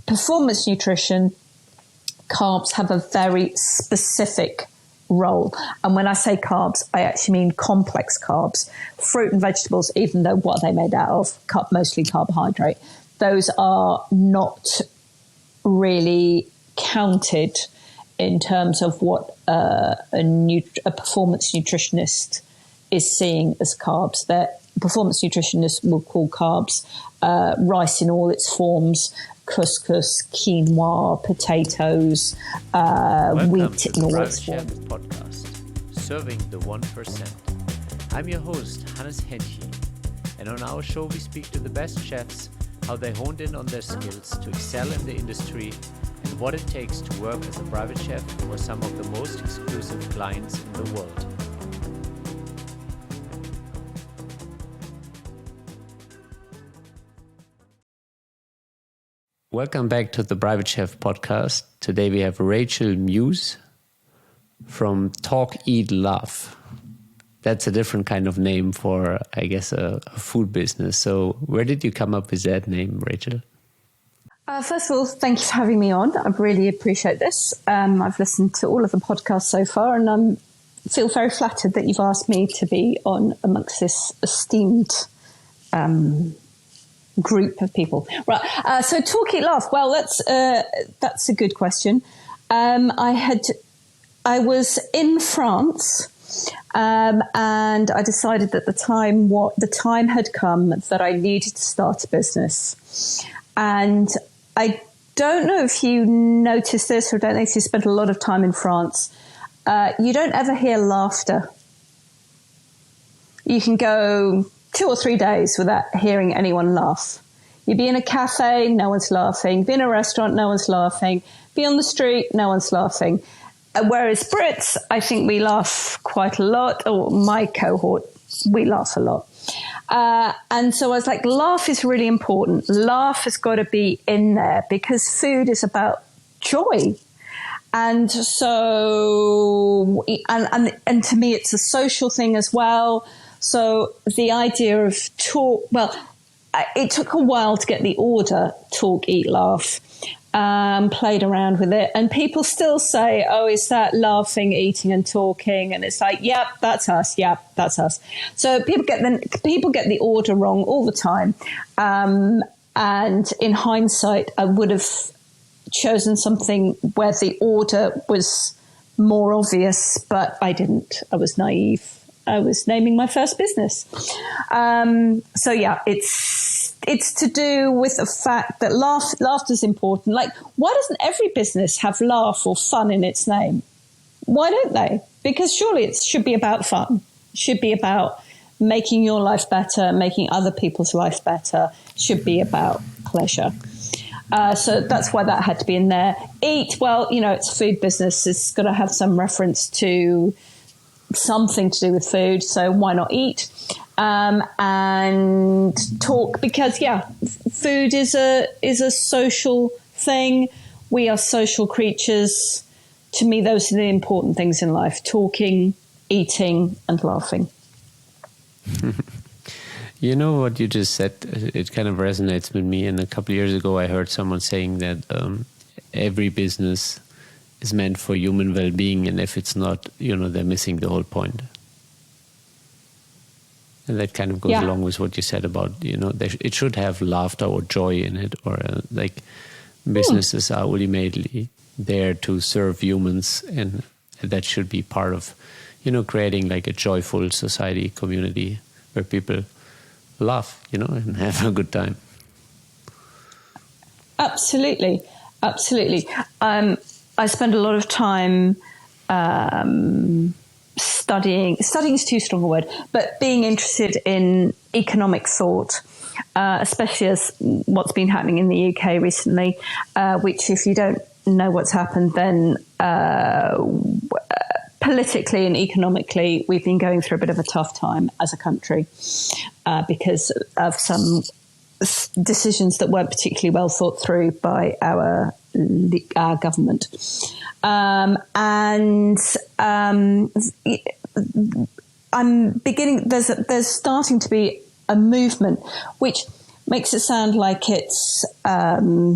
performance nutrition, carbs have a very specific role. And when I say carbs, I actually mean complex carbs. Fruit and vegetables, even though what are they made out of? Mostly carbohydrate. Those are not really counted in terms of what a performance nutritionist is seeing as carbs. That performance nutritionists will call carbs rice in all its forms, couscous, quinoa, potatoes, wheat in all its forms. Podcast, serving the 1%. I'm your host, Hannes Henche, and on our show we speak to the best chefs, how they honed in on their skills to excel in the industry, and what it takes to work as a private chef for some of the most exclusive clients in the world. Welcome back to the Private Chef Podcast. Today we have Rachel Muse from Talk, Eat, Love. That's a different kind of name for, I guess, a food business. So where did you come up with that name, Rachel? First of all, thank you for having me on. I really appreciate this. I've listened to all of the podcasts so far, and I feel very flattered that you've asked me to be on amongst this esteemed group of people. Right. So Talk, Eat, Love. Well, that's a good question. I was in France, and I decided that the time had come that I needed to start a business. And I don't know if you noticed this, or don't know if you spent a lot of time in France. You don't ever hear laughter. You can go 2 or 3 days without hearing anyone laugh. You'd be in a cafe, no one's laughing. Be in a restaurant, no one's laughing. Be on the street, no one's laughing. Whereas Brits, I think we laugh quite a lot, or my cohort, we laugh a lot. And so I was like, laugh is really important. Laugh has got to be in there because food is about joy. And so, and to me, it's a social thing as well. So the idea of it took a while to get the order, Talk, Eat, Laugh. Played around with it, and people still say, oh, is that laughing, eating and talking? And it's like, yep, that's us. Yep, that's us. So people get the order wrong all the time. And in hindsight, I would have chosen something where the order was more obvious, but I didn't. I was naive. I was naming my first business. So yeah, it's to do with the fact that laughter is important. Like, why doesn't every business have laugh or fun in its name? Why don't they? Because surely it should be about fun. It should be about making your life better, making other people's life better. It should be about pleasure. So that's why that had to be in there. Eat, well, it's a food business. It's got to have some reference to something to do with food. So why not eat? And talk, because food is a social thing. We are social creatures. To me, those are the important things in life: talking, eating, and laughing. You know what you just said? It kind of resonates with me. And a couple of years ago, I heard someone saying that every business is meant for human well-being, and if it's not, they're missing the whole point. And that kind of goes along with what you said about, it should have laughter or joy in it, or businesses are ultimately there to serve humans, and that should be part of, creating like a joyful society, community where people laugh, and have a good time. Absolutely. I spend a lot of time studying is too strong a word, but being interested in economic thought, especially as what's been happening in the UK recently, which, if you don't know what's happened, then politically and economically, we've been going through a bit of a tough time as a country because of some decisions that weren't particularly well thought through by our government. I'm beginning, there's starting to be a movement, which makes it sound like it's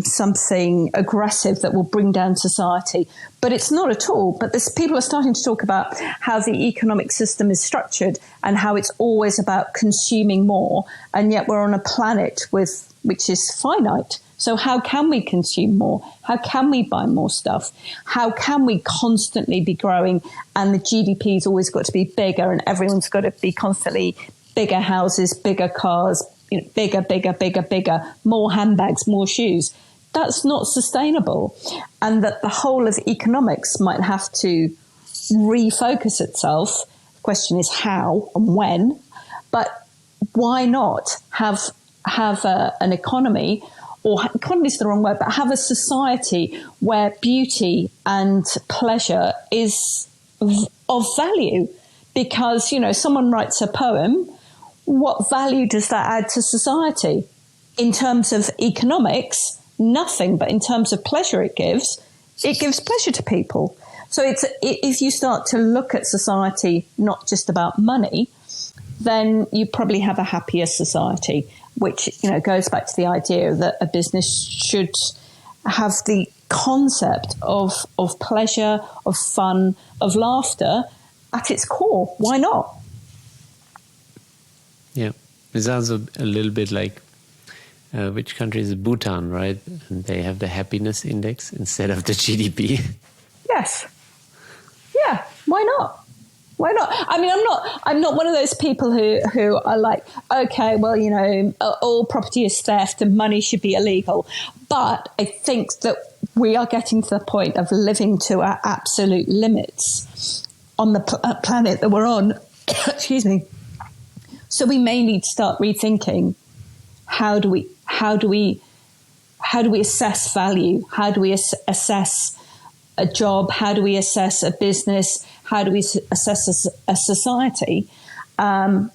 something aggressive that will bring down society. But it's not at all. But people are starting to talk about how the economic system is structured and how it's always about consuming more. And yet we're on a planet which is finite. So how can we consume more? How can we buy more stuff? How can we constantly be growing? And the GDP's always got to be bigger, and everyone's got to be constantly bigger houses, bigger cars, bigger, more handbags, more shoes. That's not sustainable. And that the whole of economics might have to refocus itself. The question is how and when. But why not have an economy, or economy is the wrong word, but have a society where beauty and pleasure is of value? Because, someone writes a poem, what value does that add to society? In terms of economics, nothing, but in terms of pleasure it gives pleasure to people. So if you start to look at society not just about money, then you probably have a happier society, which goes back to the idea that a business should have the concept of pleasure, of fun, of laughter at its core. Why not? Yeah, it sounds a little bit like which country is it? Bhutan, right? And they have the happiness index instead of the GDP. Yes. Yeah. Why not? Why not? I mean, I'm not one of those people who are like, okay, well, all property is theft and money should be illegal. But I think that we are getting to the point of living to our absolute limits on the planet that we're on. Excuse me. So we may need to start rethinking how do we assess value? How do we assess a job? How do we assess a business? How do we assess a society? Have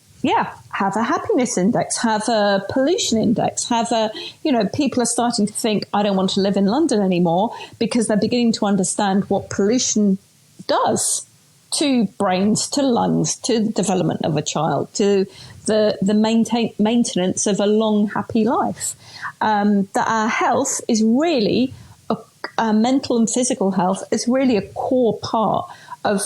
a happiness index, have a pollution index, people are starting to think, I don't want to live in London anymore, because they're beginning to understand what pollution does to brains, to lungs, to the development of a child, to the maintenance of a long, happy life. That our health is really, our mental and physical health is really a core part of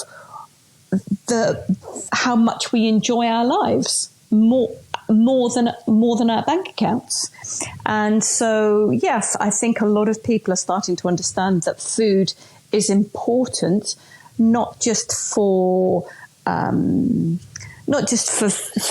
how much we enjoy our lives, more than our bank accounts. And so, yes, I think a lot of people are starting to understand that food is important, not just for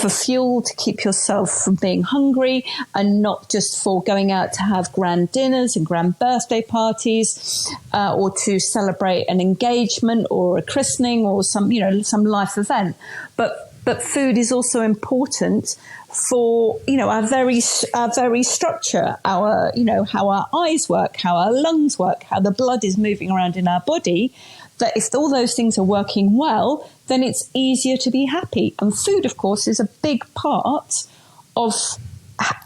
fuel to keep yourself from being hungry, and not just for going out to have grand dinners and grand birthday parties, or to celebrate an engagement or a christening or some life event. But food is also important for, our very structure, our, how our eyes work, how our lungs work, how the blood is moving around in our body. That if all those things are working well, then it's easier to be happy. And food, of course, is a big part of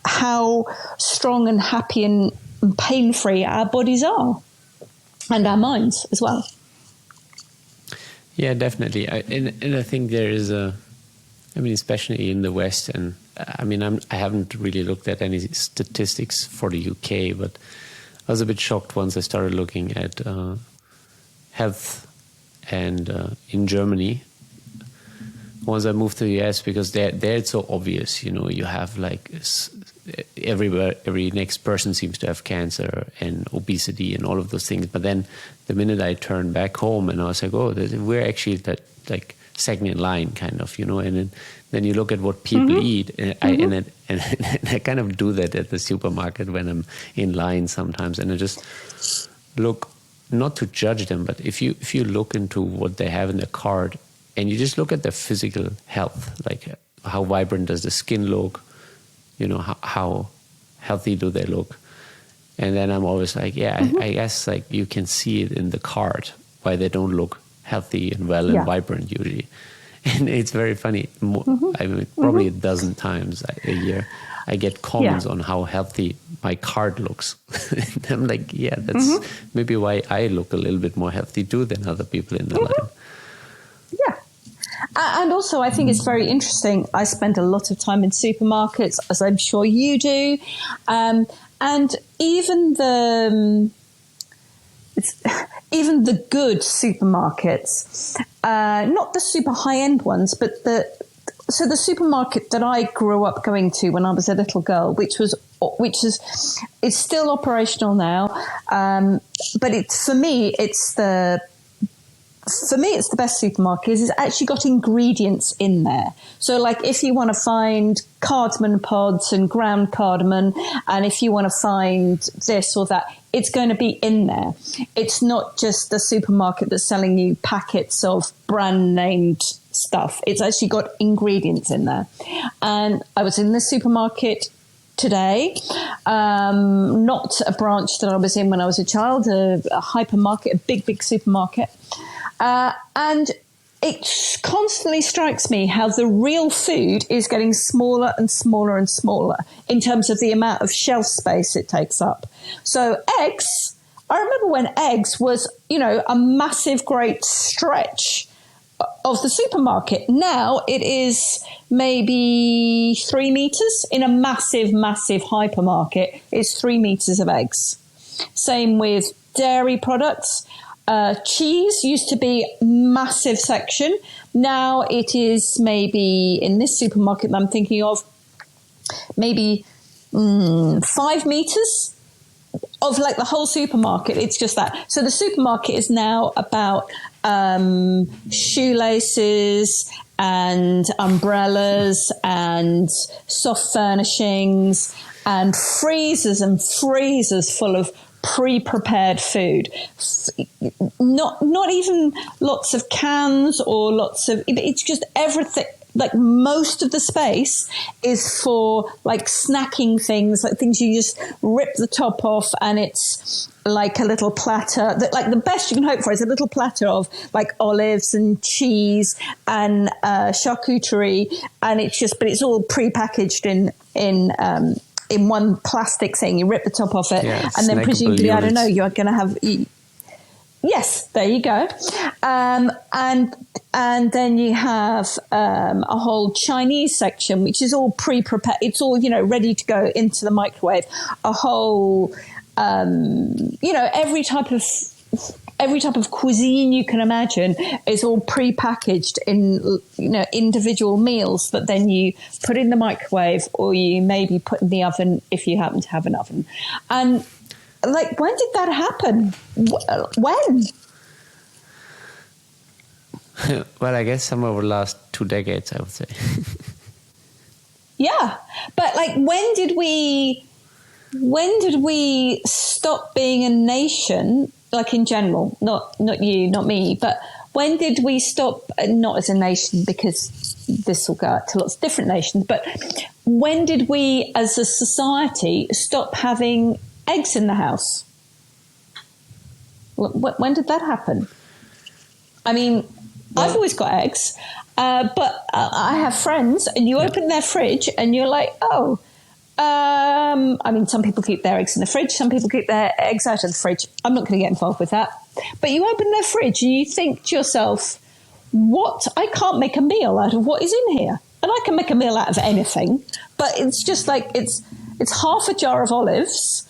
how strong and happy and pain-free our bodies are, and our minds as well. Yeah, definitely. And I think there is especially in the West, and I haven't really looked at any statistics for the UK, but I was a bit shocked once I started looking at health and in Germany. Once I moved to the US, because there it's so obvious, you have like everywhere, every next person seems to have cancer and obesity and all of those things. But then the minute I turned back home, and I was like, oh, we're actually like second in line, kind of, and then you look at what people eat, and I kind of do that at the supermarket when I'm in line sometimes, and I just look, not to judge them, but if you look into what they have in their cart, and you just look at their physical health, like how vibrant does the skin look, how healthy do they look, and then I'm always like, I guess like you can see it in the cart why they don't look healthy and well and vibrant usually. And it's very funny. Probably a dozen times a year I get comments on how healthy my card looks. And I'm like, that's maybe why I look a little bit more healthy too than other people in the line. Yeah. And also, I think it's very interesting. I spend a lot of time in supermarkets, as I'm sure you do. And even the good supermarkets, not the super high-end ones, but the supermarket that I grew up going to when I was a little girl, which is still operational now, but for me it's the best supermarket. It's actually got ingredients in there. So like if you want to find cardamom pods and ground cardamom, and if you want to find this or that, it's going to be in there. It's not just the supermarket that's selling you packets of brand named stuff. It's actually got ingredients in there. And I was in the supermarket today, not a branch that I was in when I was a child, a hypermarket, a big supermarket. And it constantly strikes me how the real food is getting smaller and smaller and smaller in terms of the amount of shelf space it takes up. So eggs, I remember when eggs was, a massive, great stretch of the supermarket. Now it is maybe 3 meters in a massive hypermarket. It's 3 meters of eggs. Same with dairy products. Cheese used to be a massive section. Now it is maybe in this supermarket that I'm thinking of, maybe 5 meters of like the whole supermarket. It's just that. So the supermarket is now about shoelaces and umbrellas and soft furnishings and freezers full of pre-prepared food. Not even lots of cans or lots of, it's just everything. Like most of the space is for like snacking things, like things you just rip the top off and it's like a little platter that, like, the best you can hope for is a little platter of like olives and cheese and charcuterie, and it's all pre-packaged in one plastic thing. You rip the top off it, and then presumably, units. I don't know, you're going to have. Yes, there you go. And then you have a whole Chinese section, which is all pre-prepared. It's all, ready to go into the microwave. A whole, every type of cuisine you can imagine is all pre-packaged in, individual meals that then you put in the microwave, or you maybe put in the oven if you happen to have an oven. And like, when did that happen? When? Well, I guess somewhere over the last 2 decades, I would say. Yeah, but like, when did we stop being a nation? Like, in general, not you, not me, but when did we stop? Not as a nation, because this will go out to lots of different nations. But when did we, as a society, stop having eggs in the house? When did that happen? I mean, well, I've always got eggs, but I have friends, and you open their fridge and you're like, oh, I mean, some people keep their eggs in the fridge, some people keep their eggs out of the fridge. I'm not going to get involved with that. But you open their fridge and you think to yourself, what? I can't make a meal out of what is in here. And I can make a meal out of anything, but it's just like, it's half a jar of olives,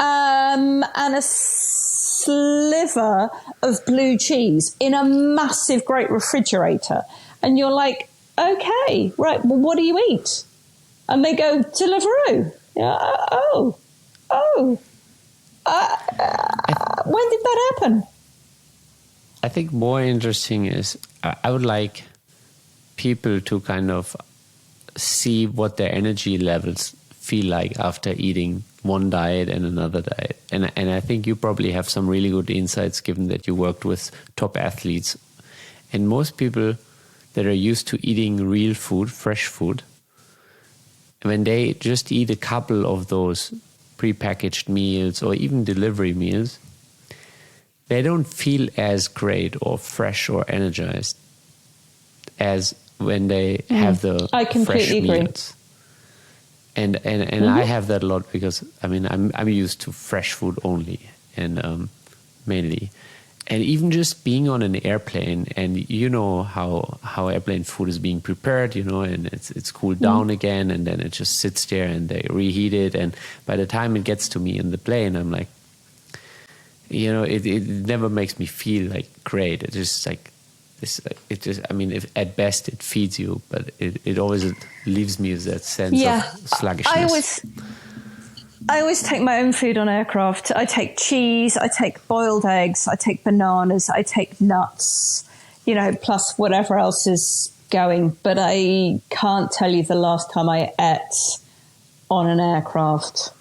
and a sliver of blue cheese in a massive, great refrigerator. And you're like, okay, right, well, what do you eat? And they go, Deliveroo. Yeah, when did that happen? I think more interesting is, I would like people to kind of see what their energy levels feel like after eating one diet and another diet. And I think you probably have some really good insights, given that you worked with top athletes. And most people that are used to eating real food, fresh food, when they just eat a couple of those prepackaged meals or even delivery meals, they don't feel as great or fresh or energized as when they have the fresh meals. And I have that a lot, because I mean, I'm used to fresh food only, and mainly, and even just being on an airplane, and you know how airplane food is being prepared, and it's cooled down again, and then it just sits there and they reheat it, and by the time it gets to me in the plane, I'm like, it never makes me feel like great. It's just like this. If at best it feeds you, but it always leaves me with that sense of sluggishness. I always take my own food on aircraft. I take cheese, I take boiled eggs, I take bananas, I take nuts, plus whatever else is going. But I can't tell you the last time I ate on an aircraft.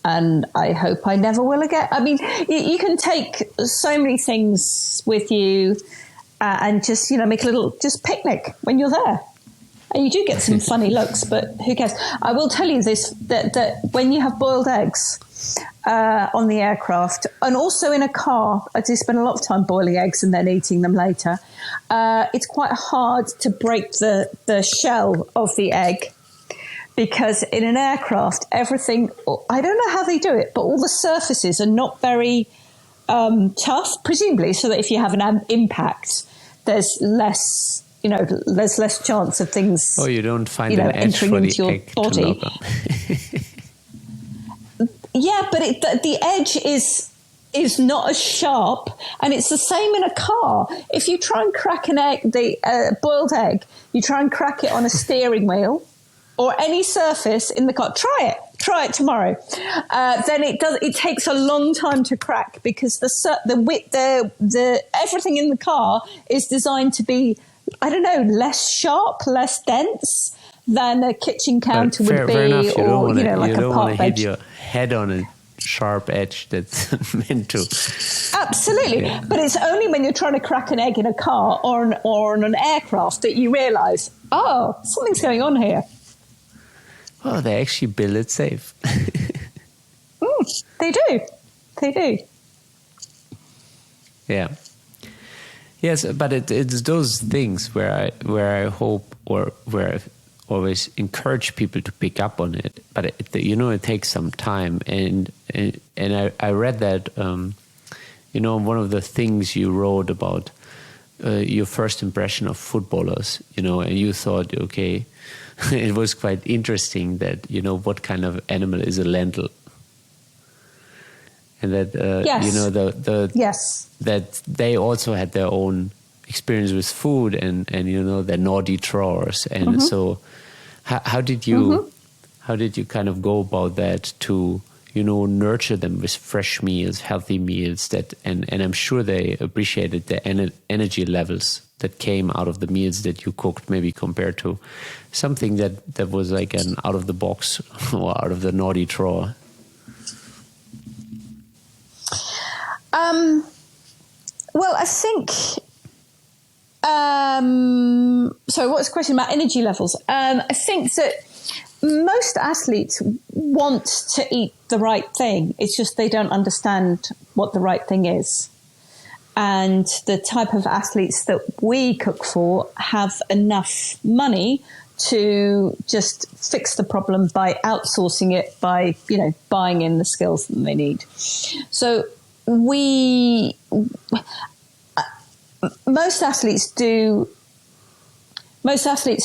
And I hope I never will again. I mean, you can take so many things with you and just, make a little just picnic when you're there. And you do get some funny looks, but who cares? I will tell you this, that when you have boiled eggs on the aircraft, and also in a car, I do spend a lot of time boiling eggs and then eating them later, it's quite hard to break the shell of the egg, because in an aircraft, everything, I don't know how they do it, but all the surfaces are not very tough, presumably, so that if you have an impact, there's less chance of things. Oh, you don't find an edge for the egg body. To knock on. Yeah, but the edge is not as sharp, and it's the same in a car. If you try and crack an egg, the boiled egg, you try and crack it on a steering wheel or any surface in the car. Try it tomorrow. Then it takes a long time to crack, because the everything in the car is designed to be, I don't know, less sharp, less dense than a kitchen counter would be, fair enough. You or like a don't park want to bench. hit your head on a sharp edge that's meant to. Absolutely, yeah. But it's only when you're trying to crack an egg in a car or on an aircraft that you realise, something's going on here. Oh, they actually build it safe. They do. Yeah. Yes, but it's those things where I hope, or where I always encourage people to pick up on it. But it takes some time, and I read that one of the things you wrote about your first impression of footballers, and you thought, okay, it was quite interesting that what kind of animal is a lentil. And that yes. that they also had their own experience with food and their naughty drawers, and so how did you kind of go about that to nurture them with fresh meals, healthy meals and I'm sure they appreciated the energy levels that came out of the meals that you cooked, maybe compared to something that was like an out of the box or out of the naughty drawer. Well, I think. Sorry, what was the question about energy levels? I think that most athletes want to eat the right thing. It's just they don't understand what the right thing is. And the type of athletes that we cook for have enough money to just fix the problem by outsourcing it, by buying in the skills that they need. So most athletes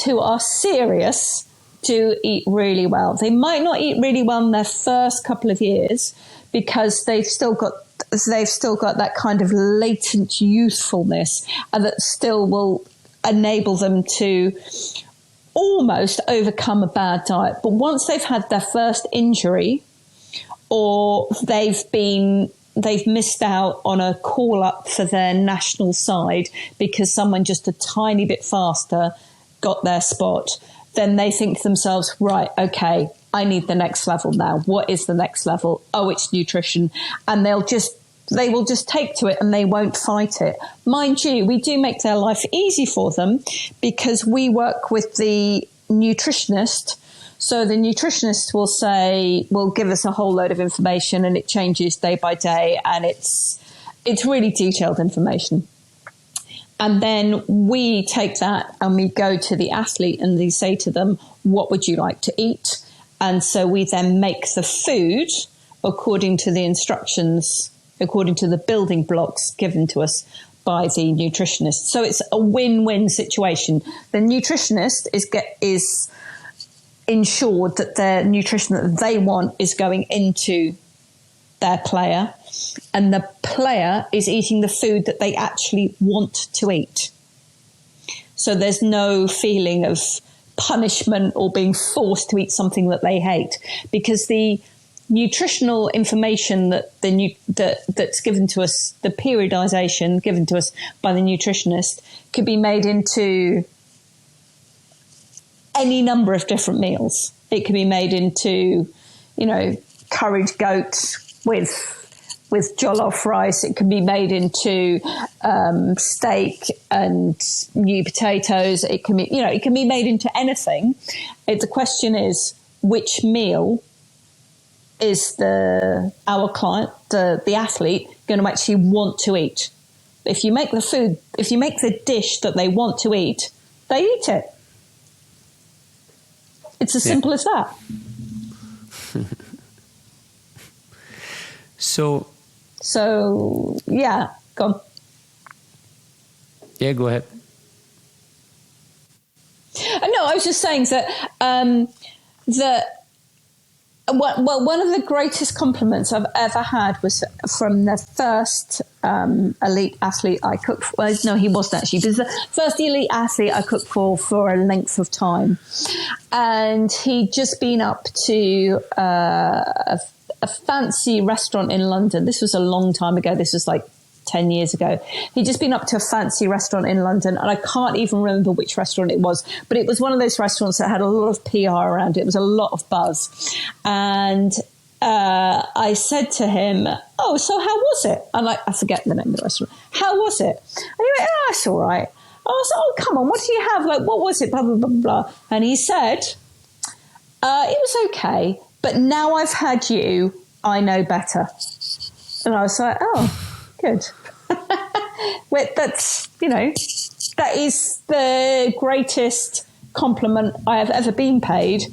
who are serious do eat really well. They might not eat really well in their first couple of years because they've still got that kind of latent youthfulness, and that still will enable them to almost overcome a bad diet. But once they've had their first injury, or they've missed out on a call up for their national side because someone just a tiny bit faster got their spot, then they think to themselves, right, okay, I need the next level now. What is the next level? Oh, it's nutrition. And they will just take to it and they won't fight it. Mind you, we do make their life easy for them because we work with the nutritionist. So the nutritionist will give us a whole load of information, and it changes day by day, and it's really detailed information. And then we take that and we go to the athlete and we say to them, what would you like to eat? And so we then make the food according to the instructions according to the building blocks given to us by the nutritionist. So it's a win-win situation. The nutritionist is ensured that the nutrition that they want is going into their player, and the player is eating the food that they actually want to eat. So there's no feeling of punishment or being forced to eat something that they hate, because the nutritional information that's given to us, the periodization given to us by the nutritionist, could be made into any number of different meals. It can be made into, curried goat with jollof rice. It can be made into steak and new potatoes. It can be made into anything. The question is, which meal is our client, the athlete, going to actually want to eat? If you make the dish that they want to eat, they eat it. It's as simple as that. So yeah, go on. Yeah, go ahead. No, I was just saying that one of the greatest compliments I've ever had was from the first elite athlete I cooked for. Well, no, he wasn't actually. He was the first elite athlete I cooked for a length of time. And he'd just been up to a fancy restaurant in London. This was a long time ago. This was like 10 years ago. He'd just been up to a fancy restaurant in London, and I can't even remember which restaurant it was, but it was one of those restaurants that had a lot of PR around it. It was a lot of buzz. And I said to him, "Oh, so how was it?" I forget the name of the restaurant. "How was it?" And he went, "Oh, it's all right." I was like, "Oh, come on, what do you have? Like, what was it? Blah, blah, blah, blah." And he said, "It was okay, but now I've had you, I know better." And I was like, "Oh, good." That is the greatest compliment I have ever been paid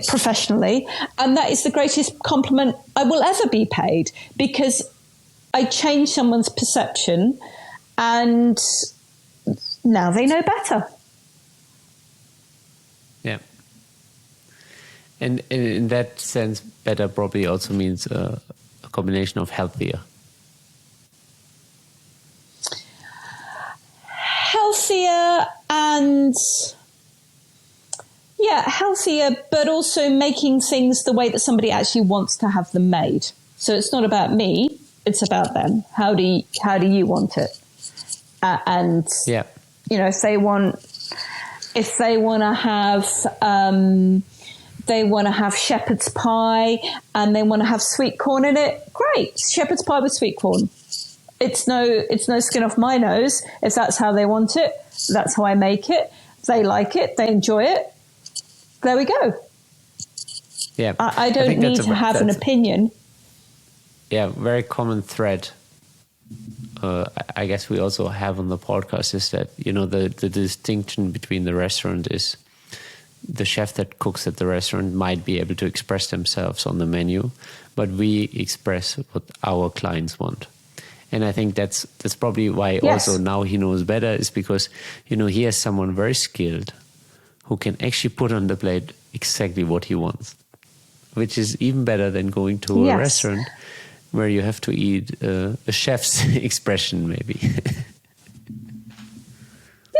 professionally. And that is the greatest compliment I will ever be paid, because I changed someone's perception and now they know better. Yeah. And in that sense, better probably also means a combination of healthier. Healthier, but also making things the way that somebody actually wants to have them made. So it's not about me, it's about them. How do you want it? If they want to have shepherd's pie and they want to have sweet corn in it, great. Shepherd's pie with sweet corn. It's no skin off my nose. If that's how they want it, that's how I make it. They like it, they enjoy it. There we go. Yeah, I don't need to have an opinion. Yeah, very common thread. I guess we also have on the podcast is that, the distinction between the restaurant is the chef that cooks at the restaurant might be able to express themselves on the menu, but we express what our clients want. And I think that's probably why also now he knows better, is because, he has someone very skilled who can actually put on the plate exactly what he wants, which is even better than going to a restaurant where you have to eat a chef's expression, maybe.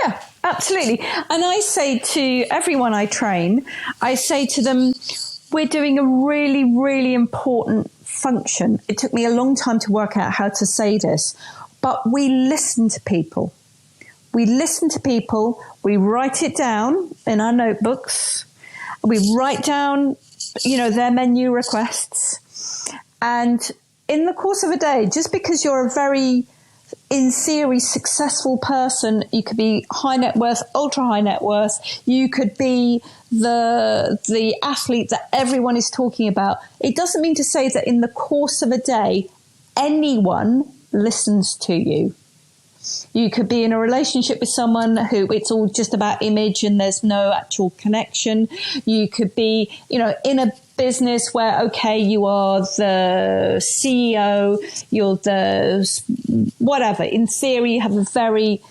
Yeah, absolutely. And I say to everyone I train, I say to them, we're doing a really, really important function. It took me a long time to work out how to say this, but we listen to people. We listen to people. We write it down in our notebooks. We write down, their menu requests. And in the course of a day, just because you're a very, in theory, successful person, you could be high net worth, ultra high net worth. You could be the athlete that everyone is talking about. It doesn't mean to say that in the course of a day, anyone listens to you. You could be in a relationship with someone who it's all just about image and there's no actual connection. You could be, you know, in a business where, okay, you are the CEO, you're the whatever. In theory, you have a very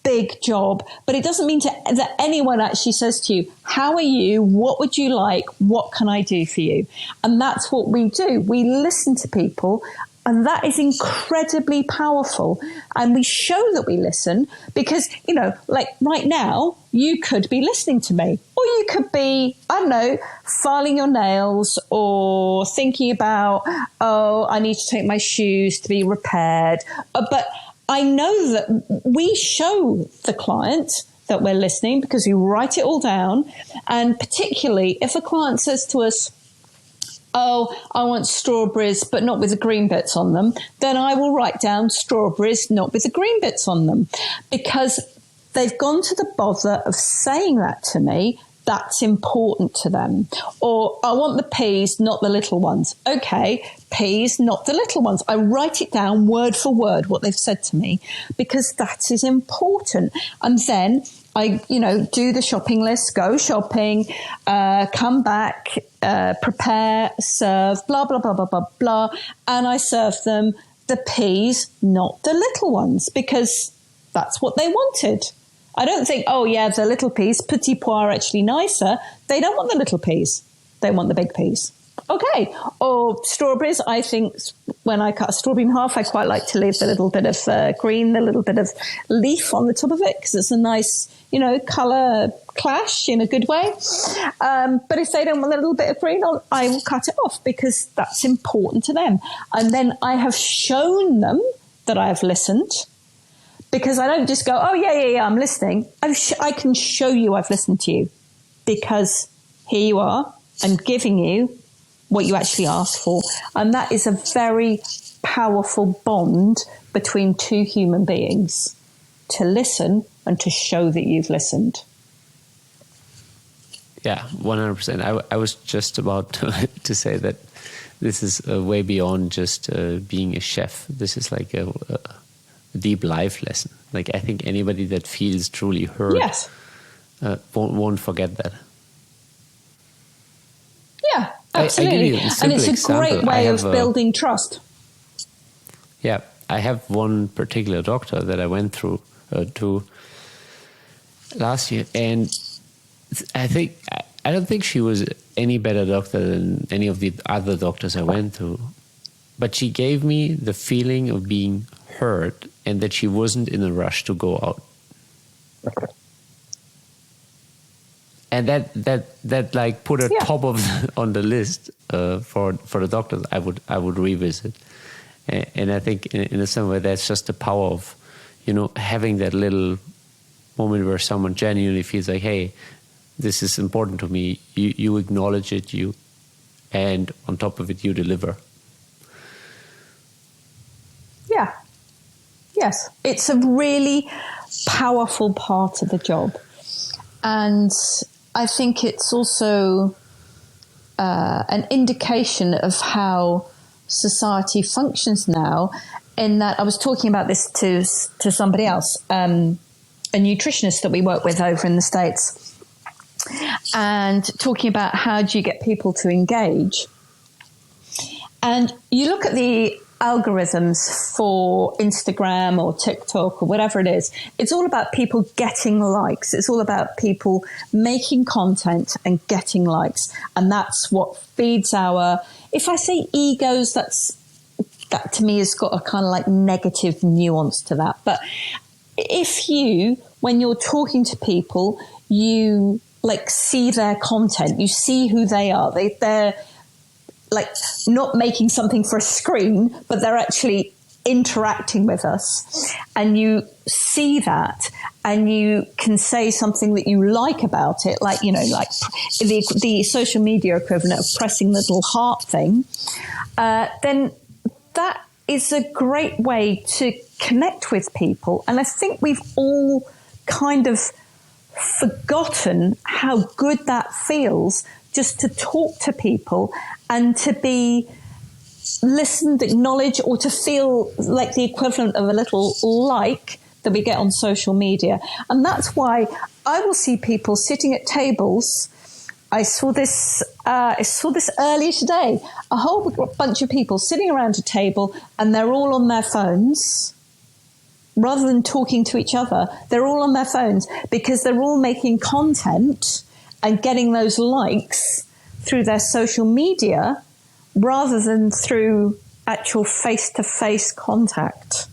big job, but it doesn't mean that anyone actually says to you, how are you? What would you like? What can I do for you? And that's what we do. We listen to people, and that is incredibly powerful. And we show that we listen because, you know, like right now, you could be listening to me, or you could be, I don't know, filing your nails or thinking about, oh, I need to take my shoes to be repaired. But I know that we show the client that we're listening because we write it all down. And particularly if a client says to us, oh, I want strawberries, but not with the green bits on them, then I will write down strawberries, not with the green bits on them, because they've gone to the bother of saying that to me. That's important to them. Or I want the peas, not the little ones. Okay, peas, not the little ones. I write it down word for word, what they've said to me, because that is important. And then I, you know, do the shopping list, go shopping, come back, prepare, serve, blah, blah, blah, blah, blah, blah. And I serve them the peas, not the little ones, because that's what they wanted. I don't think, oh, yeah, the little peas, petit pois are actually nicer. They don't want the little peas. They want the big peas. Okay. Or strawberries, I think when I cut a strawberry in half, I quite like to leave the little bit of green, the little bit of leaf on the top of it because it's a nice, you know, colour clash in a good way. But if they don't want a little bit of green on, I will cut it off because that's important to them. And then I have shown them that I have listened. Because I don't just go, oh, yeah, I'm listening. I can show you I've listened to you because here you are. I'm giving you what you actually asked for. And that is a very powerful bond between two human beings, to listen and to show that you've listened. Yeah, 100%. I was just about to say that this is way beyond just being a chef. This is like a deep life lesson. Like I think anybody that feels truly heard yes. Won't forget that. Yeah, absolutely. And it's a great way of building trust. Yeah, I have one particular doctor that I went through to last year, and I don't think she was any better doctor than any of the other doctors I went to, but she gave me the feeling of being heard and that she wasn't in a rush to go out. And that like put her top of on the list for the doctors I would revisit. And I think in a some way that's just the power of, you know, having that little moment where someone genuinely feels like, hey, this is important to me. You acknowledge it, and on top of it, you deliver. Yeah. Yes. It's a really powerful part of the job. And I think it's also an indication of how society functions now, in that I was talking about this to somebody else, a nutritionist that we work with over in the States, and talking about how do you get people to engage. And you look at the algorithms for Instagram or TikTok or whatever it is, it's all about people getting likes. It's all about people making content and getting likes. And that's what feeds our, if I say egos, that to me has got a kind of like negative nuance to that. But if you, when you're talking to people, you like see their content, you see who they are, they're like not making something for a screen, but they're actually interacting with us, and you see that and you can say something that you like about it, like, you know, like the social media equivalent of pressing the little heart thing, then that is a great way to connect with people. And I think we've all kind of forgotten how good that feels, just to talk to people and to be listened, acknowledged, or to feel like the equivalent of a little like that we get on social media. And that's why I will see people sitting at tables. I saw this earlier today. A whole bunch of people sitting around a table, and they're all on their phones. Rather than talking to each other, they're all on their phones because they're all making content and getting those likes through their social media rather than through actual face-to-face contact.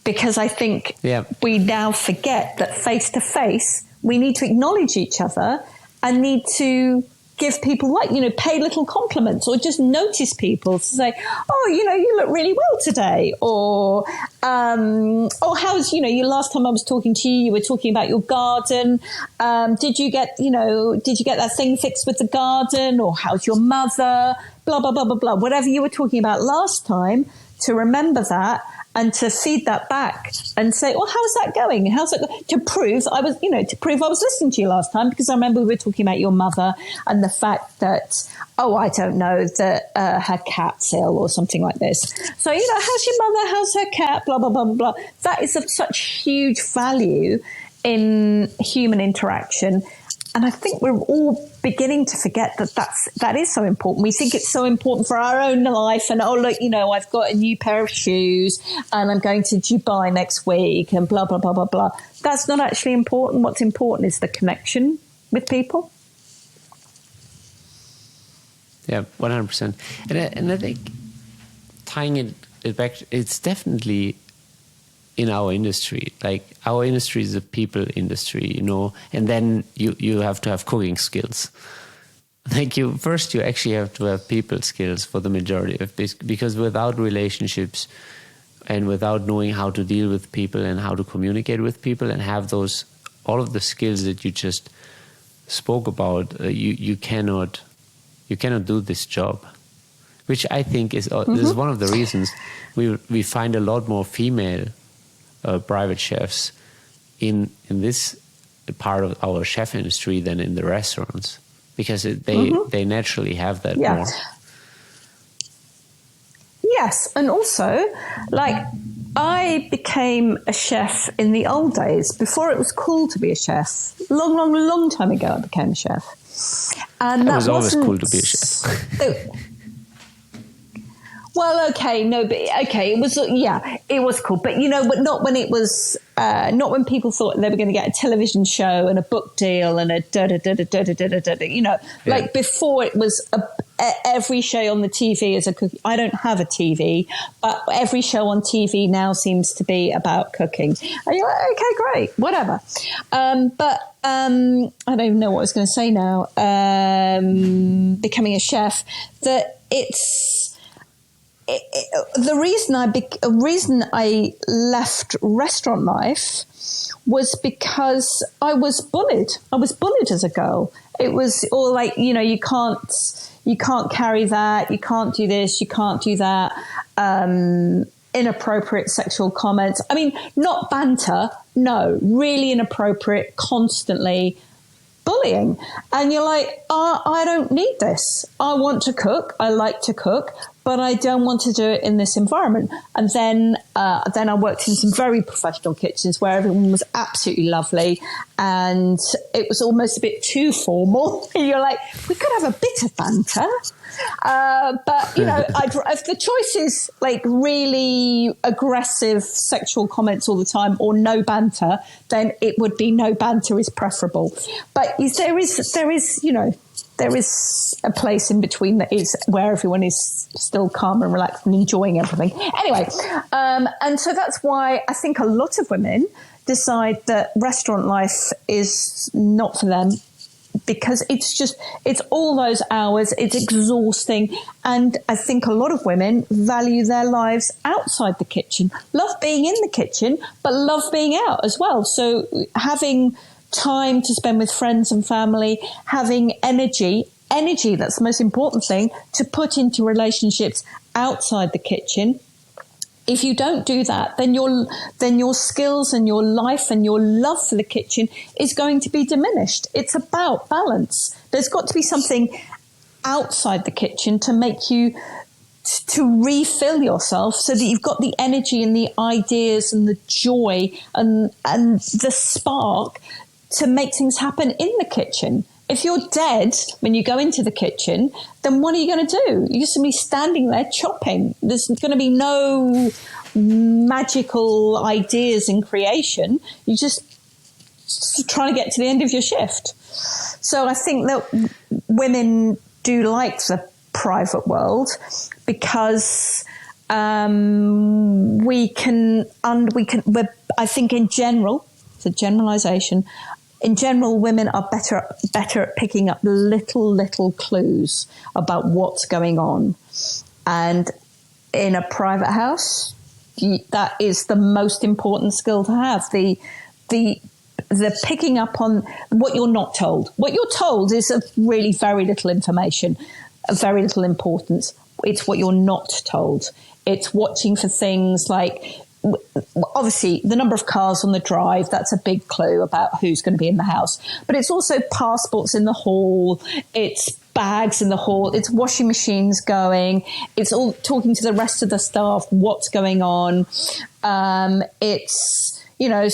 Because I think we now forget that face-to-face, we need to acknowledge each other and need to give people pay little compliments or just notice people to say, oh, you look really well today. Or, how's, you last time I was talking to you, you were talking about your garden. Did you get that thing fixed with the garden? Or how's your mother? Blah, blah, blah, blah, blah. Whatever you were talking about last time, to remember that and to feed that back and say, well, how's that going? To prove I was listening to you last time, because I remember we were talking about your mother and the fact that, I don't know, that her cat's ill or something like this. So, how's your mother? How's her cat? Blah, blah, blah, blah, blah. That is of such huge value in human interaction. And I think we're all beginning to forget that is so important. We think it's so important for our own life. And, look, I've got a new pair of shoes and I'm going to Dubai next week and blah, blah, blah, blah, blah. That's not actually important. What's important is the connection with people. Yeah, 100%. And I think tying it back, it's definitely in our industry. Like, our industry is a people industry, and then you have to have cooking skills. Like, you actually have to have people skills for the majority of this, because without relationships and without knowing how to deal with people and how to communicate with people and have all of the skills that you just spoke about, you cannot do this job. Which I think is one of the reasons we find a lot more female private chefs in this part of our chef industry than in the restaurants, because they naturally have that more. Yes, and also, I became a chef in the old days, before it was cool to be a chef. Long, long, long time ago, I became a chef. And it was always cool to be a chef. Well, okay, no, but okay, it was cool, but but not when it was, not when people thought they were going to get a television show and a book deal and a like before it was every show on the TV is a cooking. I don't have a TV, but every show on TV now seems to be about cooking. And you're like, okay, great, whatever. But I don't even know what I was going to say now. Becoming a chef, that the reason I left restaurant life was because I was bullied. I was bullied as a girl. It was all like, you can't carry that. You can't do this. You can't do that. Inappropriate sexual comments. I mean, not banter. No, really inappropriate, constantly bullying. And you're like, I don't need this. I want to cook. I like to cook, but I don't want to do it in this environment. And then I worked in some very professional kitchens where everyone was absolutely lovely, and it was almost a bit too formal. You're like, we could have a bit of banter. But, if the choice is like really aggressive sexual comments all the time or no banter, then it would be no banter is preferable. But there is a place in between that is where everyone is still calm and relaxed and enjoying everything. Anyway, and so that's why I think a lot of women decide that restaurant life is not for them, because it's all those hours, it's exhausting. And I think a lot of women value their lives outside the kitchen, love being in the kitchen, but love being out as well. So having time to spend with friends and family, having energy, that's the most important thing, to put into relationships outside the kitchen. If you don't do that, then your skills and your life and your love for the kitchen is going to be diminished. It's about balance. There's got to be something outside the kitchen to make you, to refill yourself so that you've got the energy and the ideas and the joy and the spark to make things happen in the kitchen. If you're dead when you go into the kitchen, then what are you going to do? You're just going to be standing there chopping. There's going to be no magical ideas and creation. You're just trying to get to the end of your shift. So I think that women do like the private world because we can, I think in general, it's a generalization, in general, women are better at picking up little clues about what's going on. And in a private house, that is the most important skill to have. The picking up on what you're not told. What you're told is of really very little information, of very little importance. It's what you're not told. It's watching for things like, obviously, the number of cars on the drive, that's a big clue about who's going to be in the house. But it's also passports in the hall. It's bags in the hall. It's washing machines going. It's all talking to the rest of the staff, what's going on. It's,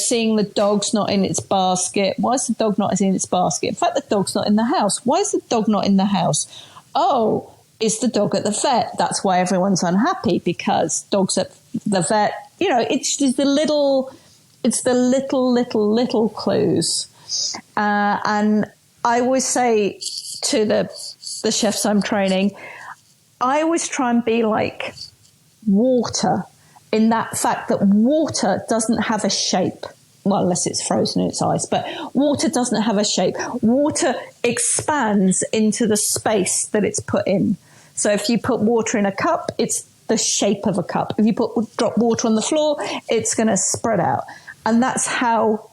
seeing the dog's not in its basket. Why is the dog not in its basket? In fact, the dog's not in the house. Why is the dog not in the house? Oh, is the dog at the vet? That's why everyone's unhappy, because dog's at the vet. It's just the little clues. And I always say to the chefs I'm training, I always try and be like water, in that fact that water doesn't have a shape. Well, unless it's frozen in its ice, but water doesn't have a shape. Water expands into the space that it's put in. So if you put water in a cup, it's the shape of a cup. If you drop water on the floor, it's going to spread out. And that's how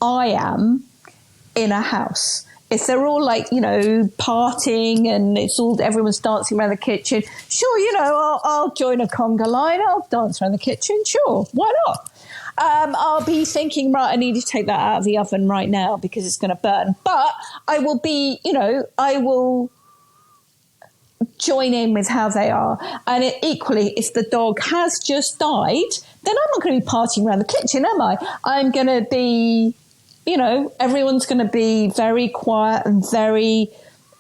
I am in a house. If they're all partying and everyone's dancing around the kitchen, sure, I'll join a conga line. I'll dance around the kitchen. Sure, why not? I'll be thinking, right, I need to take that out of the oven right now because it's going to burn. But I will be, I will join in with how they are. And equally, if the dog has just died, then I'm not going to be partying around the kitchen, am I? I'm going to be, everyone's going to be very quiet and very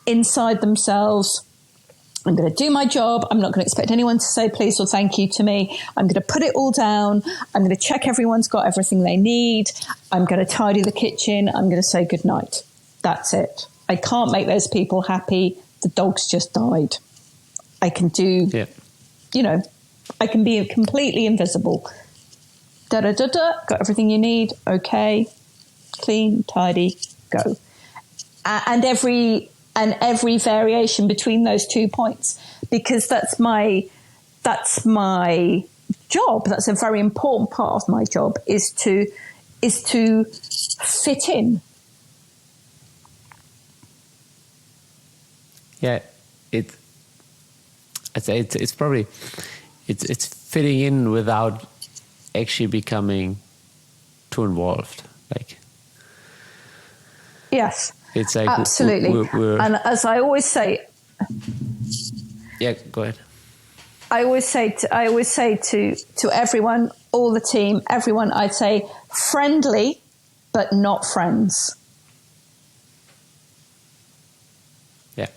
inside themselves. I'm going to do my job. I'm not going to expect anyone to say please or thank you to me. I'm going to put it all down. I'm going to check everyone's got everything they need. I'm going to tidy the kitchen. I'm going to say good night. That's it. I can't make those people happy. The dog's just died. I can do, I can be completely invisible. Got everything you need. Okay. Clean, tidy, go. And every variation between those 2 points, because that's my job. That's a very important part of my job, is to fit in. Yeah, I'd say it's probably it's fitting in without actually becoming too involved. Yes. It's like absolutely. We're and as I always say, yeah, go ahead. I always say to everyone, all the team, everyone, I'd say friendly, but not friends. Yeah.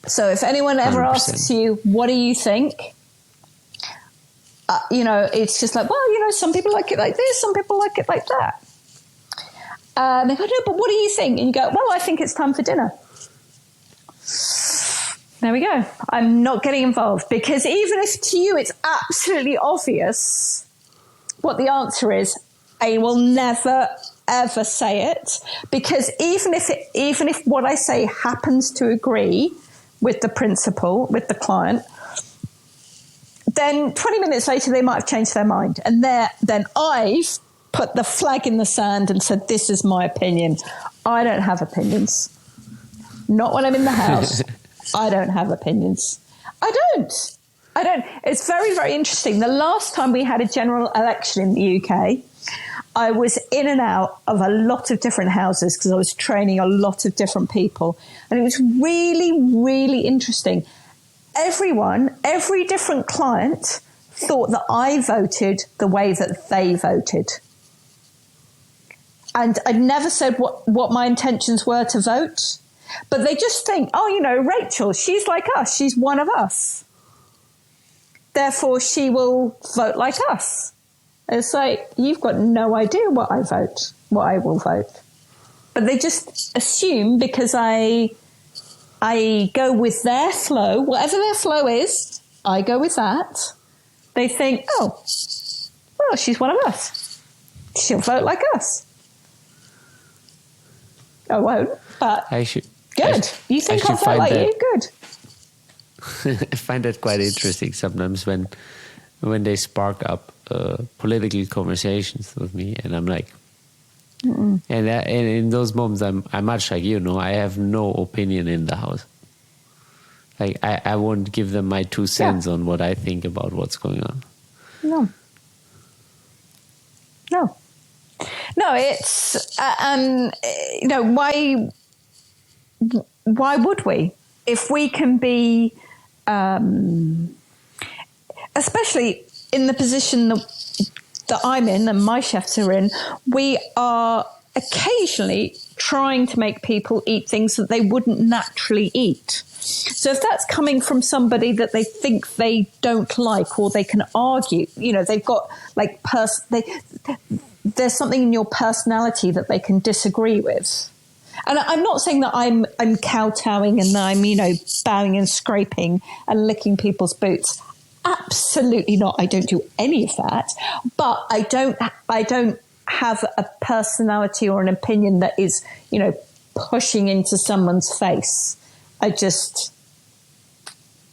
So if anyone ever 100%. Asks you, what do you think? It's just like, well, some people like it like this, some people like it like that. They go, no, but what do you think? And you go, well, I think it's time for dinner. There we go. I'm not getting involved, because even if to you it's absolutely obvious what the answer is, I will never, ever say it, because even if what I say happens to agree with the principal, with the client, then 20 minutes later they might have changed their mind. And then I've put the flag in the sand and said, this is my opinion. I don't have opinions. Not when I'm in the house. I don't have opinions. I I don't. It's very, very interesting. The last time we had a general election in the UK, I was in and out of a lot of different houses because I was training a lot of different people. And it was really, really interesting. Every different client thought that I voted the way that they voted. And I never said what my intentions were to vote. But they just think, oh, you know, Rachel, she's like us. She's one of us. Therefore, she will vote like us. It's like, you've got no idea what I will vote. But they just assume because I go with their flow, whatever their flow is, I go with that. They think, oh, well, she's one of us. She'll vote like us. I won't, but good. You think I'll vote like you? Good. I find that quite interesting sometimes when they spark up political conversations with me, and I'm like, and in those moments, I'm much like you know, I have no opinion in the house. Like I won't give them my 2 cents on what I think about what's going on. No. It's you know, why would we if we can be, especially in the position that I'm in and my chefs are in, we are occasionally trying to make people eat things that they wouldn't naturally eat. So if that's coming from somebody that they think they don't like, or they can argue, you know, they've got like there's something in your personality that they can disagree with. And I'm not saying that I'm kowtowing and I'm, you know, bowing and scraping and licking people's boots. Absolutely not. I don't do any of that. But I don't have a personality or an opinion that is, you know, pushing into someone's face. I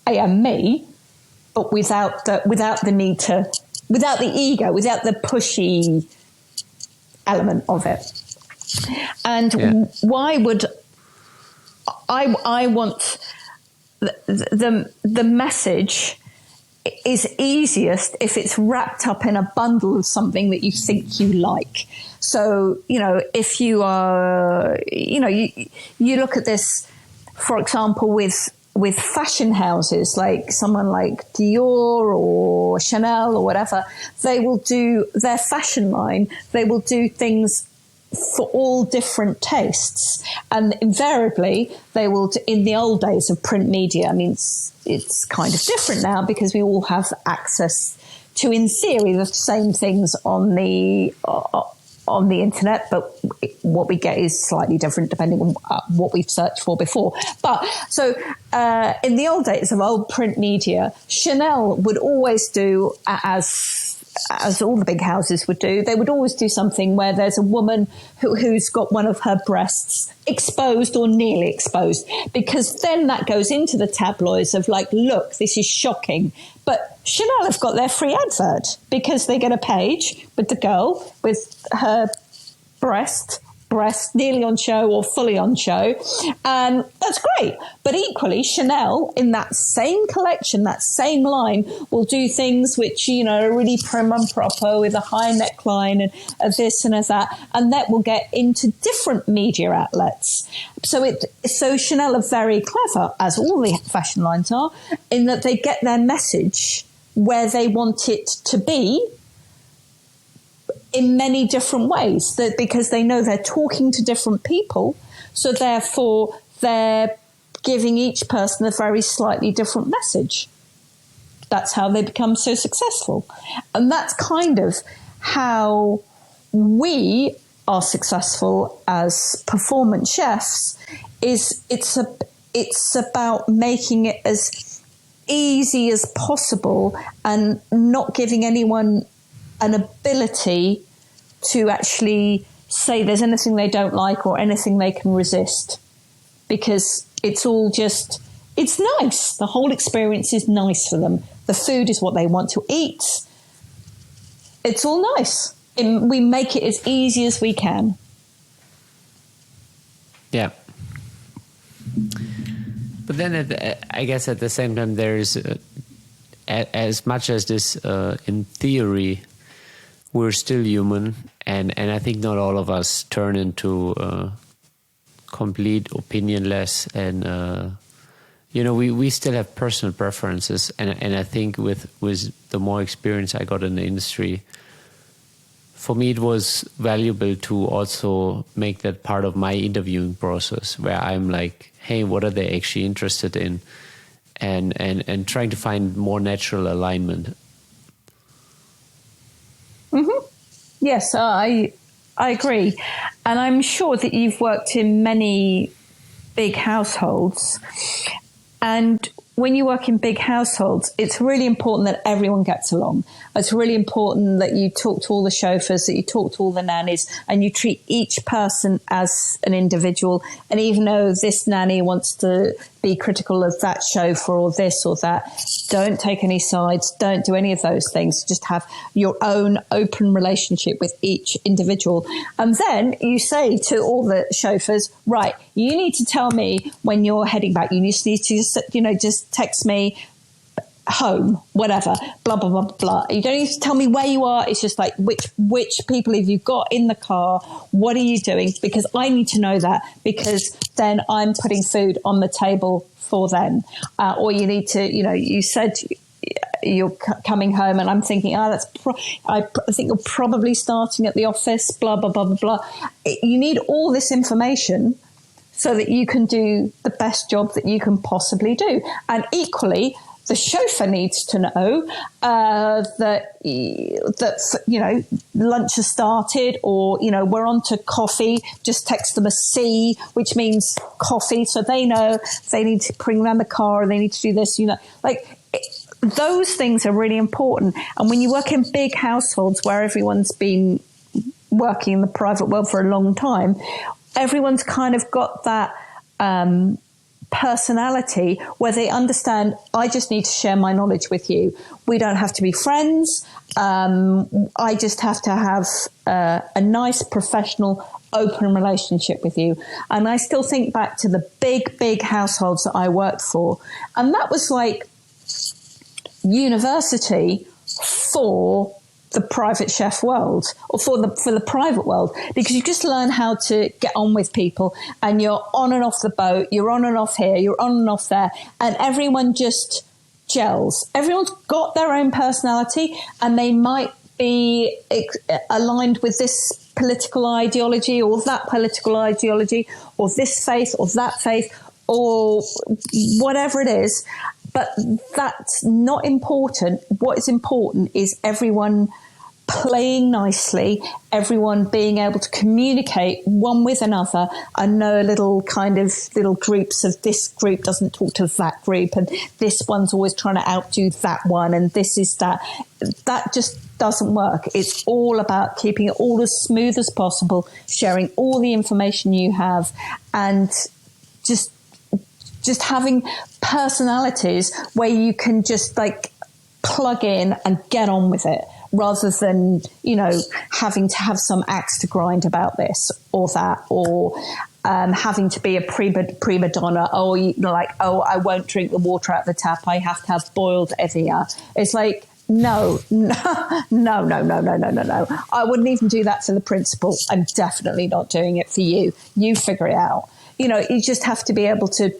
am me, but without the need to, without the ego, without the pushy element of it. And why would I want the message is easiest if it's wrapped up in a bundle of something that you think you like. So, you know, if you are, you know, you look at this, for example, with fashion houses, like someone like Dior or Chanel or whatever, they will do their fashion line. They will do things for all different tastes. And invariably, they will, in the old days of print media, I mean, it's kind of different now because we all have access to, in theory, the same things on the internet, but what we get is slightly different depending on what we've searched for before. But so in the old days of old print media, Chanel would always do, as all the big houses would do, they would always do something where there's a woman who's got one of her breasts exposed or nearly exposed, because then that goes into the tabloids of like, look, this is shocking. But Chanel have got their free advert because they get a page with the girl with her breast nearly on show or fully on show. And that's great. But equally, Chanel, in that same collection, that same line, will do things which, you know, are really prim and proper with a high neckline and this and as that. And that will get into different media outlets. So Chanel are very clever, as all the fashion lines are, in that they get their message where they want it to be, in many different ways, that because they know they're talking to different people, so therefore they're giving each person a very slightly different message. That's how they become so successful. And that's kind of how we are successful as performance chefs. It's about making it as easy as possible and not giving anyone an ability to actually say there's anything they don't like or anything they can resist, because it's all just, it's nice. The whole experience is nice for them. The food is what they want to eat. It's all nice. We make it as easy as we can. Yeah. But then I guess at the same time, there's as much as this, in theory, we're still human, and I think not all of us turn into complete opinionless, and we still have personal preferences, and I think with the more experience I got in the industry, for me it was valuable to also make that part of my interviewing process, where I'm like, hey, what are they actually interested in, and trying to find more natural alignment. Mm-hmm. Yes, I agree, and I'm sure that you've worked in many big households. And when you work in big households, it's really important that everyone gets along. It's really important that you talk to all the chauffeurs, that you talk to all the nannies, and you treat each person as an individual. And even though this nanny wants to be critical of that chauffeur or this or that, don't take any sides. Don't do any of those things. Just have your own open relationship with each individual. And then you say to all the chauffeurs, right, you need to tell me when you're heading back. You need to just text me home, whatever, blah, blah, blah, blah. You don't need to tell me where you are. It's just like, which people have you got in the car? What are you doing? Because I need to know that, because then I'm putting food on the table for them. Or you need to, you said you're coming home, and I'm thinking, I think you're probably starting at the office, blah, blah, blah, blah, blah. You need all this information so that you can do the best job that you can possibly do. And equally, the chauffeur needs to know that lunch has started, or we're on to coffee. Just text them a C, which means coffee, so they know they need to bring around the car, or they need to do this. Those things are really important. And when you work in big households where everyone's been working in the private world for a long time, everyone's kind of got that personality where they understand, I just need to share my knowledge with you. We don't have to be friends. I just have to have a nice, professional, open relationship with you. And I still think back to the big households that I worked for. And that was like university for the private chef world, or for the private world, because you just learn how to get on with people, and you're on and off the boat, you're on and off here, you're on and off there, and everyone just gels. Everyone's got their own personality, and they might be aligned with this political ideology or that political ideology, or this faith or that faith, or whatever it is. But that's not important. What is important is everyone playing nicely, everyone being able to communicate one with another, and know little groups of, this group doesn't talk to that group, and this one's always trying to outdo that one, and this is that. That just doesn't work. It's all about keeping it all as smooth as possible, sharing all the information you have, and just having personalities where you can just like plug in and get on with it, rather than, having to have some axe to grind about this or that, or having to be a prima donna. I won't drink the water out of the tap. I have to have boiled Evian. It's like, no. I wouldn't even do that for the principal. I'm definitely not doing it for you. You figure it out. You just have to be able to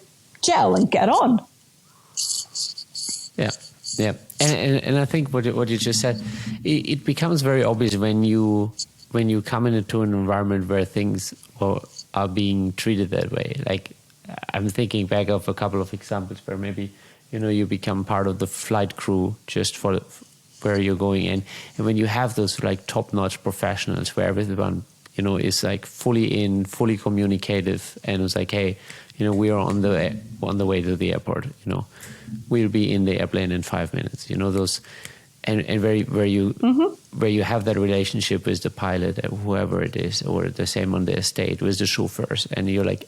gel and get on. Yeah. And I think what you just said, it becomes very obvious when you come into an environment where things are being treated that way. Like, I'm thinking back of a couple of examples where maybe, you become part of the flight crew just for where you're going in. And when you have those like top-notch professionals where everyone, is like fully communicative, and it's like, hey, we are on the way to the airport, we'll be in the airplane in 5 minutes, those, and where you have that relationship with the pilot, whoever it is, or the same on the estate with the chauffeurs, and you're like,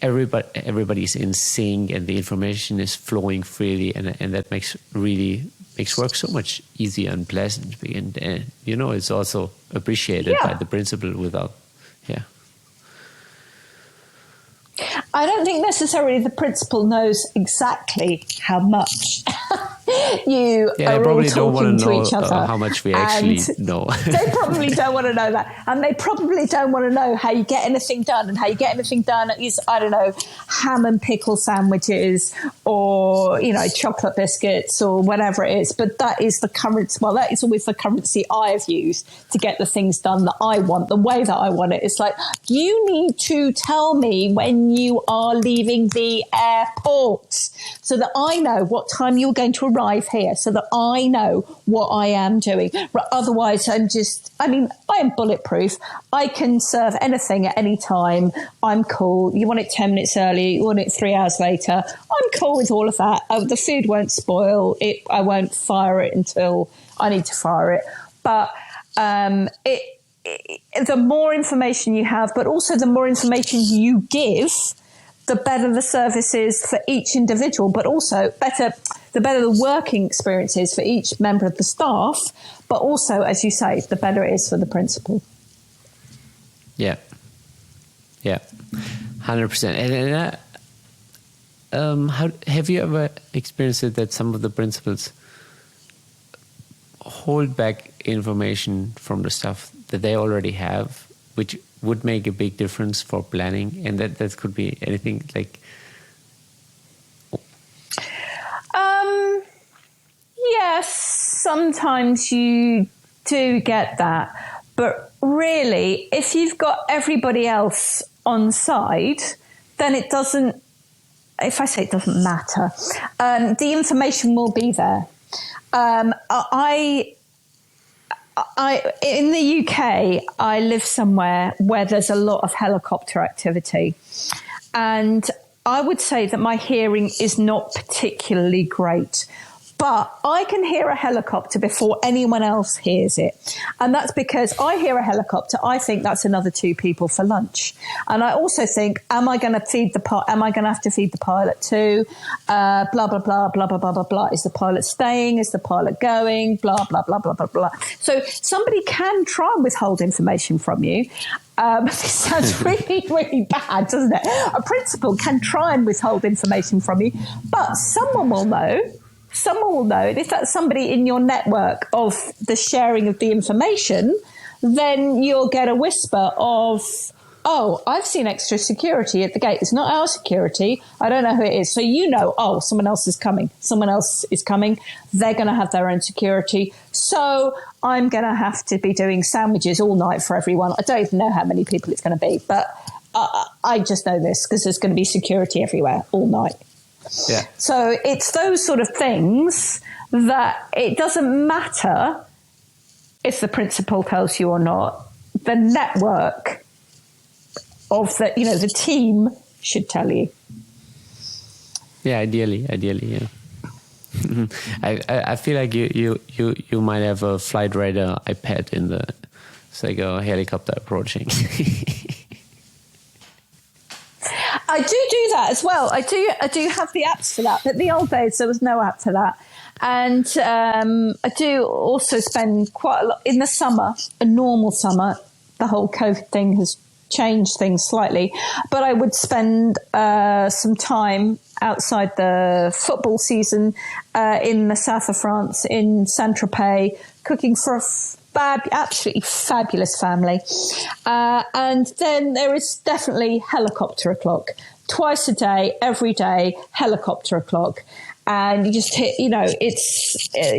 everybody's in sync, and the information is flowing freely, and that makes work so much easier and pleasant, and it's also appreciated by the principal without. I don't think necessarily the principal knows exactly how much. you They are all probably don't want talking to to know each other. how much we actually know. They probably don't want to know that. And they probably don't want to know how you get anything done. And how you get anything done is, I don't know, ham and pickle sandwiches or, you know, chocolate biscuits or whatever it is. But that is the currency. Well, that is always the currency I've used to get the things done that I want, the way that I want it. It's like, you need to tell me when you are leaving the airport so that I know what time you're going to arrive here, so that I know what I am doing. Otherwise, I am bulletproof. I can serve anything at any time. I'm cool. You want it 10 minutes early, you want it 3 hours later. I'm cool with all of that. The food won't spoil. I won't fire it until I need to fire it. But the more information you have, but also the more information you give, the better the service is for each individual, but also the better the working experience is for each member of the staff, but also, as you say, the better it is for the principal. Yeah. 100%. And how have you ever experienced it that some of the principals hold back information from the stuff that they already have, which would make a big difference for planning? And that could be anything like... Yes, sometimes you do get that. But really, if you've got everybody else on side, then it doesn't, if I say it doesn't matter, the information will be there. In the UK, I live somewhere where there's a lot of helicopter activity. And I would say that my hearing is not particularly great. But I can hear a helicopter before anyone else hears it. And that's because I hear a helicopter, I think that's another 2 people for lunch. And I also think, am I going to have to feed the pilot too? Blah, blah, blah, blah, blah, blah, blah, blah. Is the pilot staying? Is the pilot going? Blah, blah, blah, blah, blah, blah. So somebody can try and withhold information from you. This sounds really, really bad, doesn't it? A principal can try and withhold information from you, but someone will know. If that's somebody in your network of the sharing of the information, then you'll get a whisper of, oh, I've seen extra security at the gate. It's not our security. I don't know who it is. So you know, oh, someone else is coming. They're going to have their own security. So I'm going to have to be doing sandwiches all night for everyone. I don't even know how many people it's going to be, but I just know this because there's going to be security everywhere all night. Yeah. So it's those sort of things that it doesn't matter if the principal tells you or not. The network of the team should tell you. Yeah, ideally, yeah. I feel like you might have a flight radar iPad it's like a helicopter approaching. I do that as well. I do have the apps for that, but the old days there was no app for that. And I do also spend quite a lot in the summer, a normal summer. The whole COVID thing has changed things slightly, but I would spend some time outside the football season in the south of France, in Saint-Tropez, cooking for a absolutely fabulous family. And then there is definitely helicopter o'clock. Twice a day, every day, helicopter o'clock. And you just hear,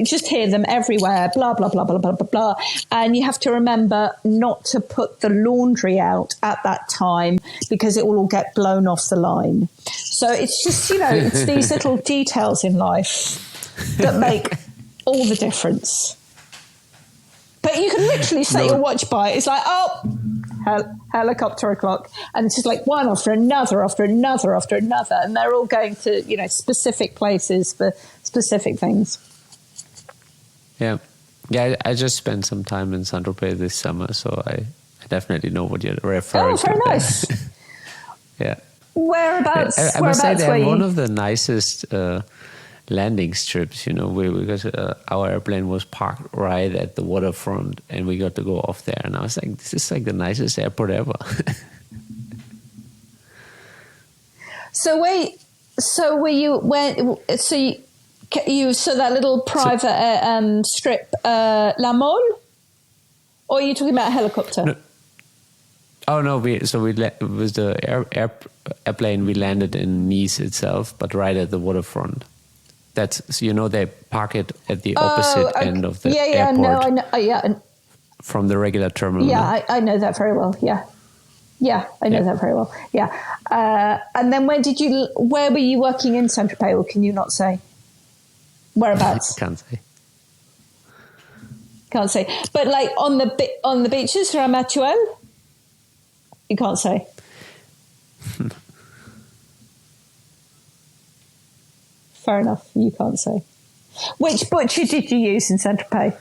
just hear them everywhere, blah, blah, blah, blah, blah, blah, blah. And you have to remember not to put the laundry out at that time because it will all get blown off the line. So it's just, it's these little details in life that make all the difference. But you can literally set your watch by it. It's like, helicopter o'clock. And it's just like one after another, after another, after another. And they're all going to, specific places for specific things. Yeah. Yeah, I just spent some time in Saint-Tropez this summer, so I definitely know what you're referring to. Oh, very nice. Yeah. Whereabouts? I must say they're one of the nicest landing strips, because our airplane was parked right at the waterfront and we got to go off there. And I was like, this is like the nicest airport ever. So that little private strip, La Mole? Or are you talking about a helicopter? No. Oh no! It was the airplane. We landed in Nice itself, but right at the waterfront. That's they park it at the opposite end of the airport. No, I know. Yeah, from the regular terminal. Yeah, I know that very well. Yeah, I know that very well. Yeah, and then where were you working in Saint-Tropez, or can you not say? Whereabouts? Can't say. Can't say. But like on the beaches, Ramatuelle? You can't say. Fair enough. You can't say. Which butcher did you use in Saint-Tropez?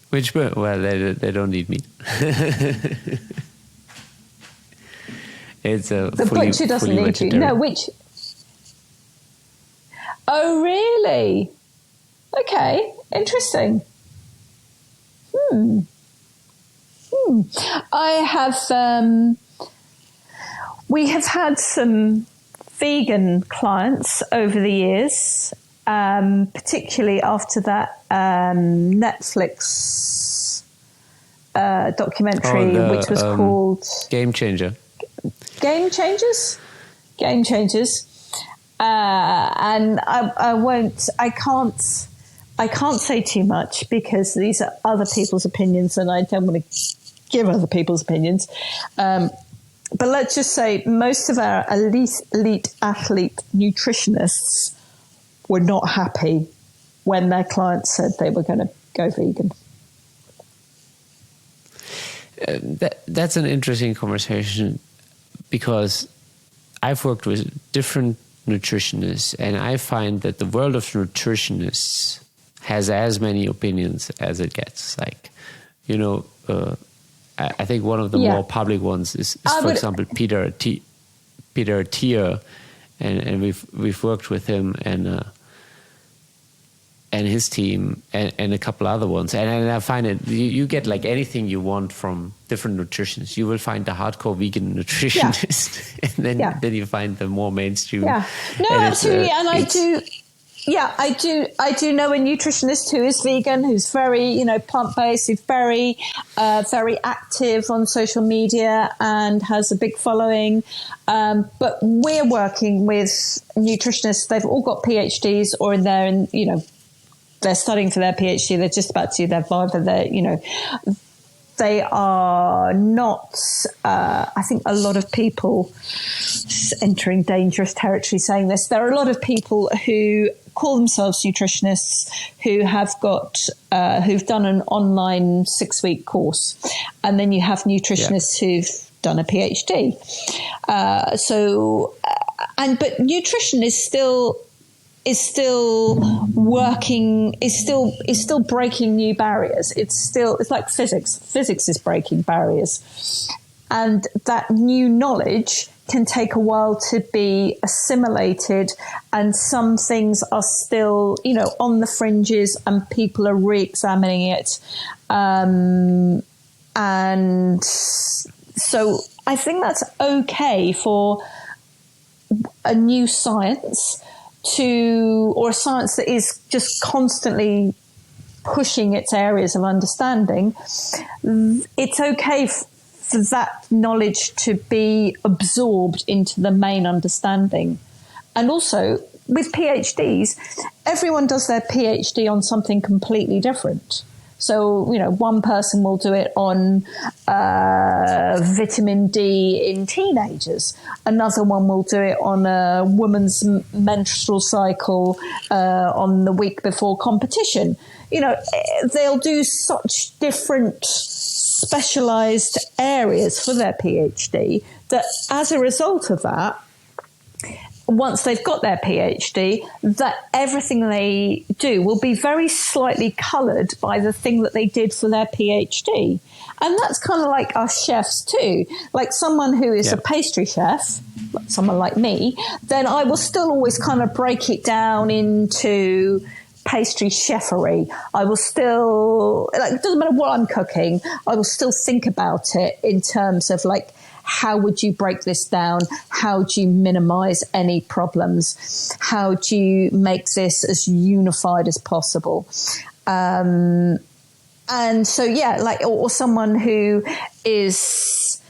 Which butcher? Well, they don't eat meat. It's a the butcher doesn't need you. No, which? Oh, really? Okay, interesting. I have. We have had some vegan clients over the years, particularly after that Netflix documentary, which was called Game Changer. Game Changers. And I can't say too much because these are other people's opinions and I don't want to give other people's opinions. But let's just say most of our elite athlete nutritionists were not happy when their clients said they were going to go vegan. That's an interesting conversation because I've worked with different nutritionists and I find that the world of nutritionists has as many opinions as it gets. Like, I think one of the more public ones is for example, Peter Thier, and we've worked with him and his team and a couple other ones. And I find it, you get like anything you want from different nutritionists. You will find the hardcore vegan nutritionist, and then you find the more mainstream. Yeah, no, absolutely, and I do. Yeah, I do know a nutritionist who is vegan, who's very, plant-based, who's very, very active on social media and has a big following. But we're working with nutritionists. They've all got PhDs or in there, and, they're studying for their PhD. They're just about to do their Viva. They are not, I think a lot of people entering dangerous territory saying this. There are a lot of people who call themselves nutritionists who have got, who've done an online 6-week course. And then you have nutritionists who've done a PhD. But nutrition is still breaking new barriers. It's like physics. Physics is breaking barriers. And that new knowledge can take a while to be assimilated, and some things are still, on the fringes and people are re-examining it. And so I think that's okay for a new science or a science that is just constantly pushing its areas of understanding. It's okay for that knowledge to be absorbed into the main understanding. And also with PhDs, everyone does their PhD on something completely different. So, one person will do it on vitamin D in teenagers. Another one will do it on a woman's menstrual cycle on the week before competition. They'll do such different specialized areas for their PhD that as a result of that, once they've got their PhD, that everything they do will be very slightly coloured by the thing that they did for their PhD. And that's kind of like us chefs too. Like someone who is a pastry chef, someone like me, then I will still always kind of break it down into pastry chefery. I will still, it doesn't matter what I'm cooking, I will still think about it in terms of like, how would you break this down? How do you minimize any problems? How do you make this as unified as possible? And so, yeah, like, or someone who is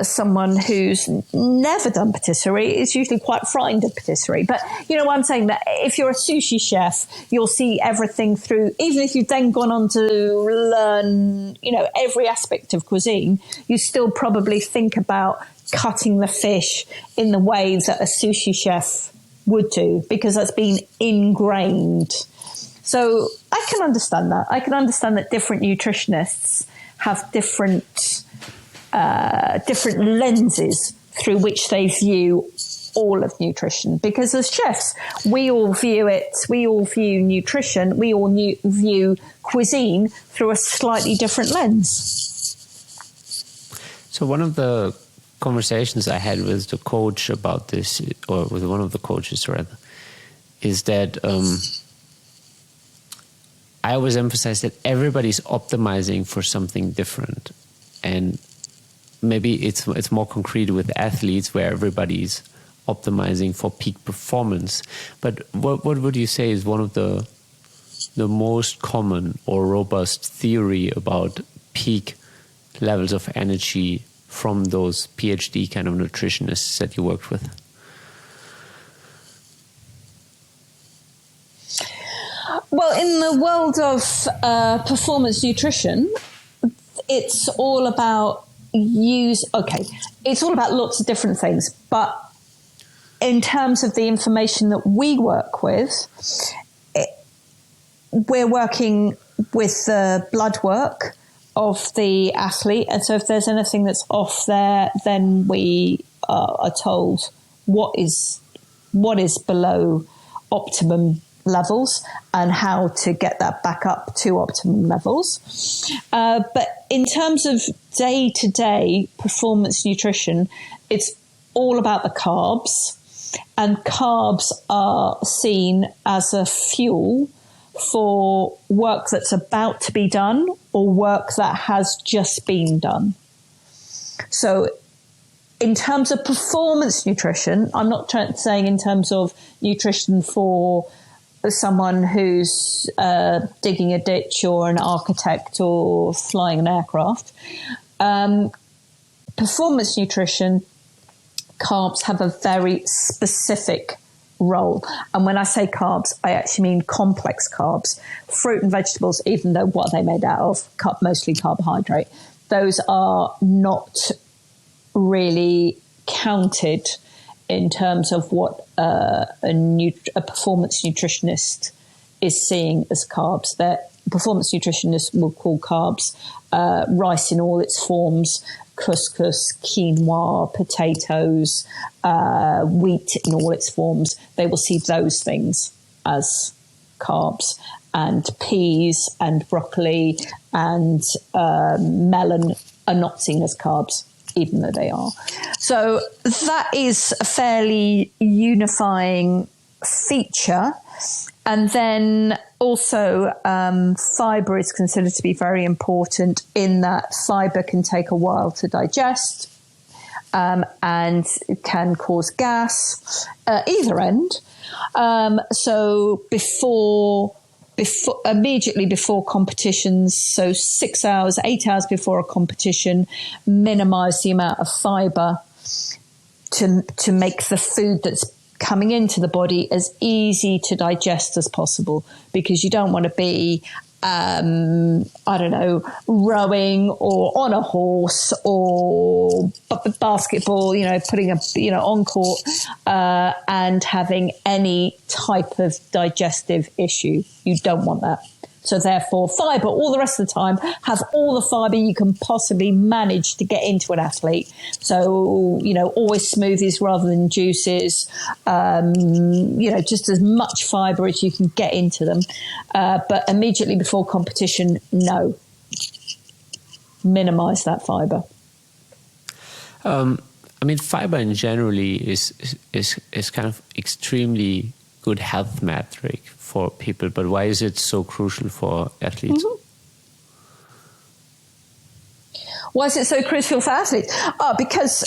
someone who's never done patisserie is usually quite frightened of patisserie. But you know what I'm saying? That if you're a sushi chef, you'll see everything through, even if you've then gone on to learn, you know, every aspect of cuisine, you still probably think about cutting the fish in the way that a sushi chef would do, because that's been ingrained. So I can understand that. I can understand that different nutritionists have different lenses through which they view all of nutrition, because as chefs, we all view nutrition, we all view cuisine through a slightly different lens. So one of the conversations I had with the coach about this, or with one of the coaches rather, is that I always emphasize that everybody's optimizing for something different. And maybe it's more concrete with athletes, where everybody's optimizing for peak performance. But what would you say is one of the most common or robust theory about peak levels of energy from those PhD kind of nutritionists that you worked with? Well, in the world of performance nutrition, it's all about it's all about lots of different things. But in terms of the information that we work with, we're working with the blood work of the athlete. And so if there's anything that's off there, then we are told what is below optimum levels and how to get that back up to optimum levels. But in terms of day-to-day performance nutrition, it's all about the carbs, and carbs are seen as a fuel for work that's about to be done or work that has just been done. So in terms of performance nutrition, I'm not saying in terms of nutrition for someone who's digging a ditch or an architect or flying an aircraft. Performance nutrition, carbs have a very specific role. And when I say carbs, I actually mean complex carbs. Fruit and vegetables, even though what are they made out of? Mostly carbohydrate. Those are not really counted in terms of what a performance nutritionist is seeing as carbs. That performance nutritionists will call carbs rice in all its forms, couscous, quinoa, potatoes, wheat in all its forms. They will see those things as carbs, and peas and broccoli and melon are not seen as carbs, even though they are. So that is a fairly unifying feature. And then also fibre is considered to be very important, in that fibre can take a while to digest and can cause gas, either end. So immediately before competitions, so 6 hours, 8 hours before a competition, minimize the amount of fibre to make the food that's coming into the body as easy to digest as possible, because you don't want to be rowing or on a horse or basketball, putting on court and having any type of digestive issue. You don't want that. So therefore, fibre, all the rest of the time, have all the fibre you can possibly manage to get into an athlete. So, always smoothies rather than juices, just as much fibre as you can get into them. But immediately before competition, no. Minimise that fibre. Fibre in generally is kind of extremely good health metric for people, but why is it so crucial for athletes? Mm-hmm. Why is it so crucial for athletes? Because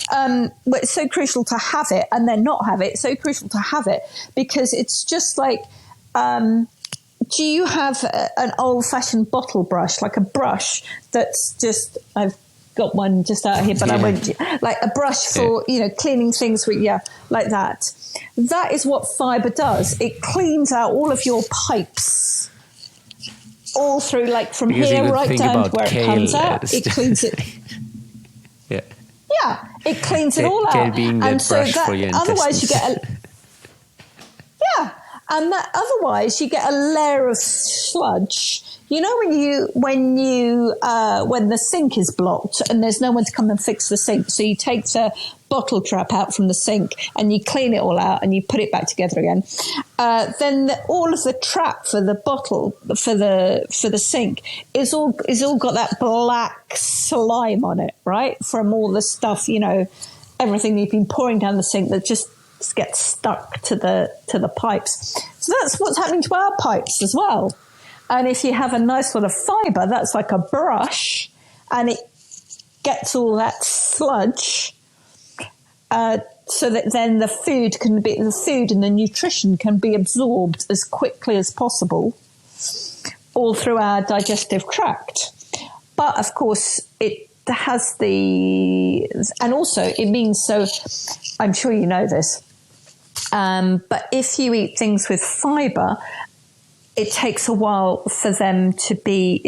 it's so crucial to have it and then not have it. It's so crucial to have it because it's just like, do you have an old-fashioned bottle brush, like a brush that's just, I've got one just out here, but I won't, like a brush for, cleaning things with, like that. That is what fibre does. It cleans out all of your pipes. All through, like from here right down to where it comes out, it cleans it. Yeah, it cleans it all out. And so that otherwise you get otherwise you get a layer of sludge. You know when the sink is blocked and there's no one to come and fix the sink, so you take the bottle trap out from the sink and you clean it all out and you put it back together again. Then all of the trap for the bottle for the sink is all got that black slime on it, right? From all the stuff, everything you've been pouring down the sink that just gets stuck to the pipes. So that's what's happening to our pipes as well. And if you have a nice lot of fibre, that's like a brush, and it gets all that sludge, so that then the food and the nutrition can be absorbed as quickly as possible, all through our digestive tract. But of course, it has and also it means, so I'm sure you know this, but if you eat things with fibre, it takes a while for them to be,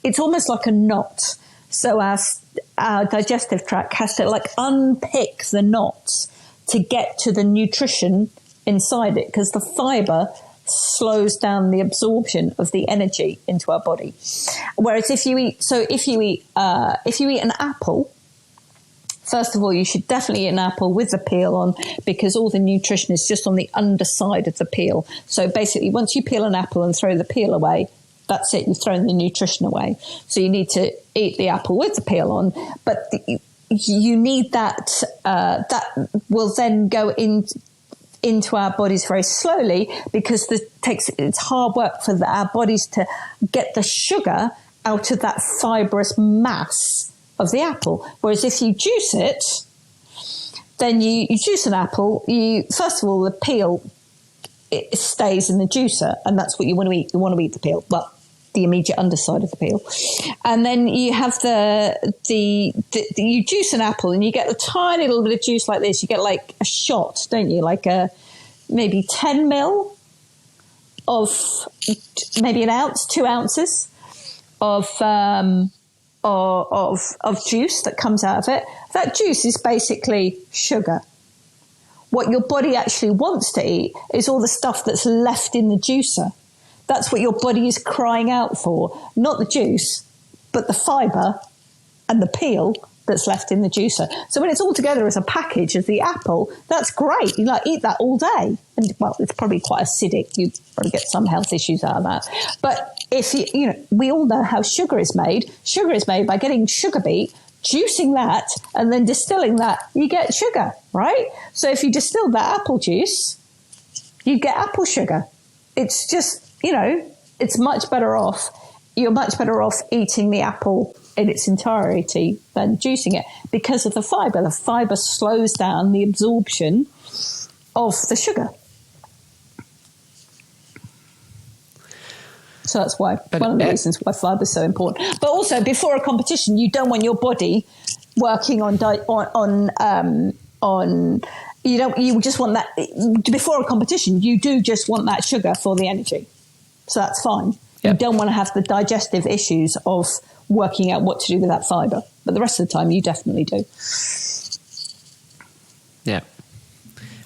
it's almost like a knot. So our digestive tract has to like unpick the knots to get to the nutrition inside it, because the fibre slows down the absorption of the energy into our body. Whereas if you eat an apple, first of all, you should definitely eat an apple with the peel on, because all the nutrition is just on the underside of the peel. So basically, once you peel an apple and throw the peel away, that's it. You've thrown the nutrition away. So you need to eat the apple with the peel on. But you need that. That will then go into our bodies very slowly, because it's hard work for our bodies to get the sugar out of that fibrous mass of the apple. Whereas if you juice it, then you juice an apple, first of all, the peel, it stays in the juicer, and that's what you want to eat. You want to eat the peel, well, the immediate underside of the peel. And then you have you juice an apple and you get a tiny little bit of juice like this. You get like a shot, don't you? Like maybe 10 mil of, maybe an ounce, 2 ounces of juice that comes out of it. That juice is basically sugar. What your body actually wants to eat is all the stuff that's left in the juicer. That's what your body is crying out for. Not the juice, but the fibre and the peel that's left in the juicer. So when it's all together as a package as the apple, that's great. You eat that all day. And well, it's probably quite acidic. You probably get some health issues out of that. But if we all know how sugar is made. Sugar is made by getting sugar beet, juicing that, and then distilling that. You get sugar, right? So if you distill that apple juice, you get apple sugar. It's just, it's much better off. You're much better off eating the apple in its entirety than juicing it, because of the fibre. The fibre slows down the absorption of the sugar. So that's why one of the reasons why fibre is so important. But also, before a competition, you don't want your body working on you just want that before a competition. You do just want that sugar for the energy, so that's fine. Yep. You don't want to have the digestive issues of working out what to do with that fibre, but the rest of the time you definitely do. Yeah.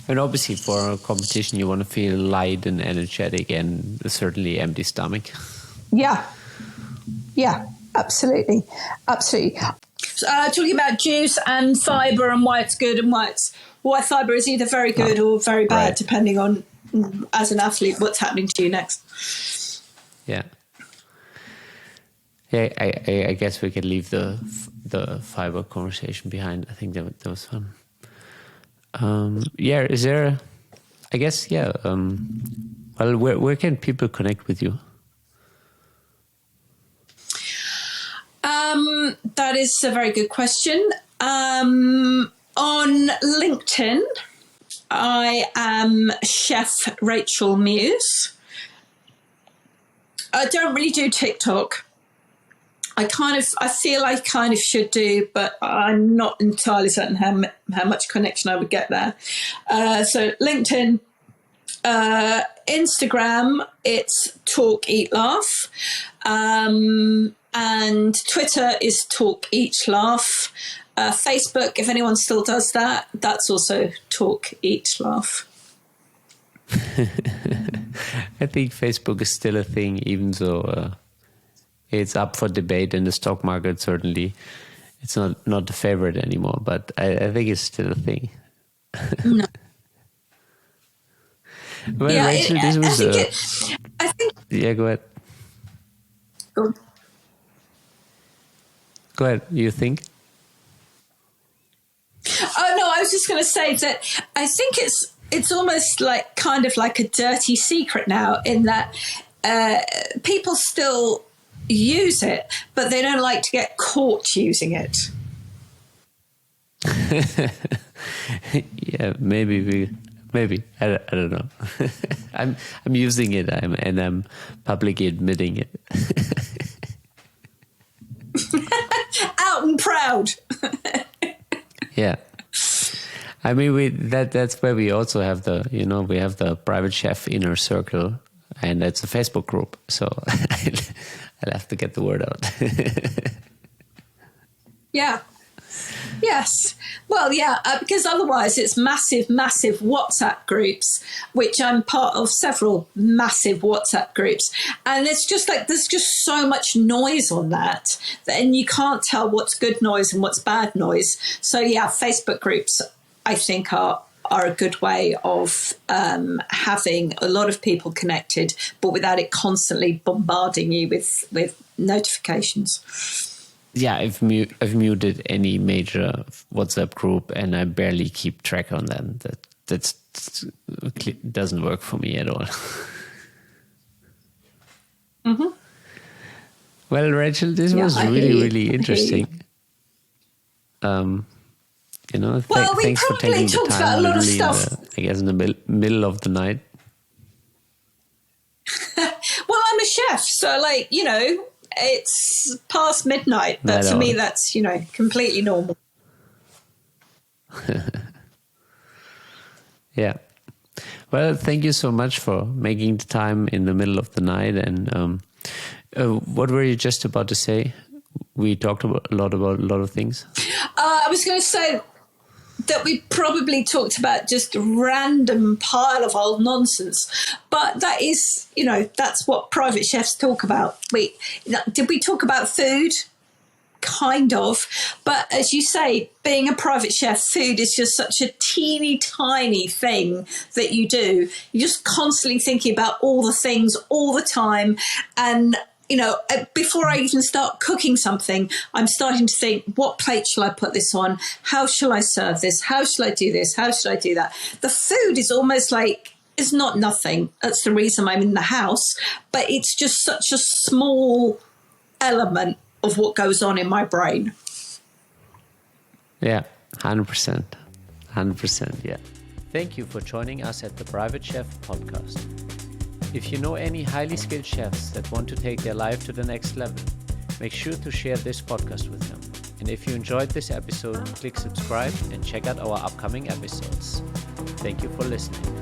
And obviously for a competition, you want to feel light and energetic and certainly empty stomach. Yeah, absolutely. Talking about juice and fibre and why it's good and why fibre is either very good or very bad, right, depending on, as an athlete, what's happening to you next. Yeah. Yeah, I guess we could leave the fibre conversation behind. I think that was fun. Is there, I guess, well, where can people connect with you? That is a very good question. On LinkedIn, I am Chef Rachel Muse. I don't really do TikTok. I feel I kind of should do, but I'm not entirely certain how much connection I would get there. So LinkedIn, Instagram, it's Talk Eat Laugh, and Twitter is Talk Eat Laugh. Facebook, if anyone still does that, that's also Talk Eat Laugh. I think Facebook is still a thing, even though it's up for debate in the stock market. Certainly, it's not the favorite anymore, but I think it's still a thing. No. Well, Yeah, Rachel, this was. I think. Yeah, go ahead. Go ahead. You think? Oh no, I was just going to say that I think it's almost like kind of like a dirty secret now, in that people still use it, but they don't like to get caught using it. Yeah, maybe I don't know. I'm using it, and I'm publicly admitting it. Out and proud. Yeah, I mean that's where we also have we have the private chef inner circle, and that's a Facebook group. So I'll have to get the word out. Yeah. Yes. Well, yeah, because otherwise it's massive WhatsApp groups, which I'm part of several massive WhatsApp groups. And it's just like, there's just so much noise on that, and you can't tell what's good noise and what's bad noise. So yeah, Facebook groups, I think, are a good way of having a lot of people connected, but without it constantly bombarding you with notifications. Yeah, I've muted any major WhatsApp group, and I barely keep track on them. That doesn't work for me at all. Mm-hmm. Well, Rachel, this was really interesting. Well, we thanks for taking the time. About a lot of stuff. In the middle of the night. Well, I'm a chef, so it's past midnight, but for me that's, completely normal. Yeah. Well, thank you so much for making the time in the middle of the night. And what were you just about to say? We talked about a lot of things. I was going to say that we probably talked about just a random pile of old nonsense, but that is, that's what private chefs talk about. Did we talk about food? Kind of, but as you say, being a private chef, food is just such a teeny tiny thing that you do. You're just constantly thinking about all the things all the time, and before I even start cooking something, I'm starting to think, what plate shall I put this on? How shall I serve this? How shall I do this? How should I do that? The food is almost like, it's not nothing. That's the reason I'm in the house, but it's just such a small element of what goes on in my brain. Yeah, 100%. 100%, yeah. Thank you for joining us at the Private Chef podcast. If you know any highly skilled chefs that want to take their life to the next level, make sure to share this podcast with them. And if you enjoyed this episode, click subscribe and check out our upcoming episodes. Thank you for listening.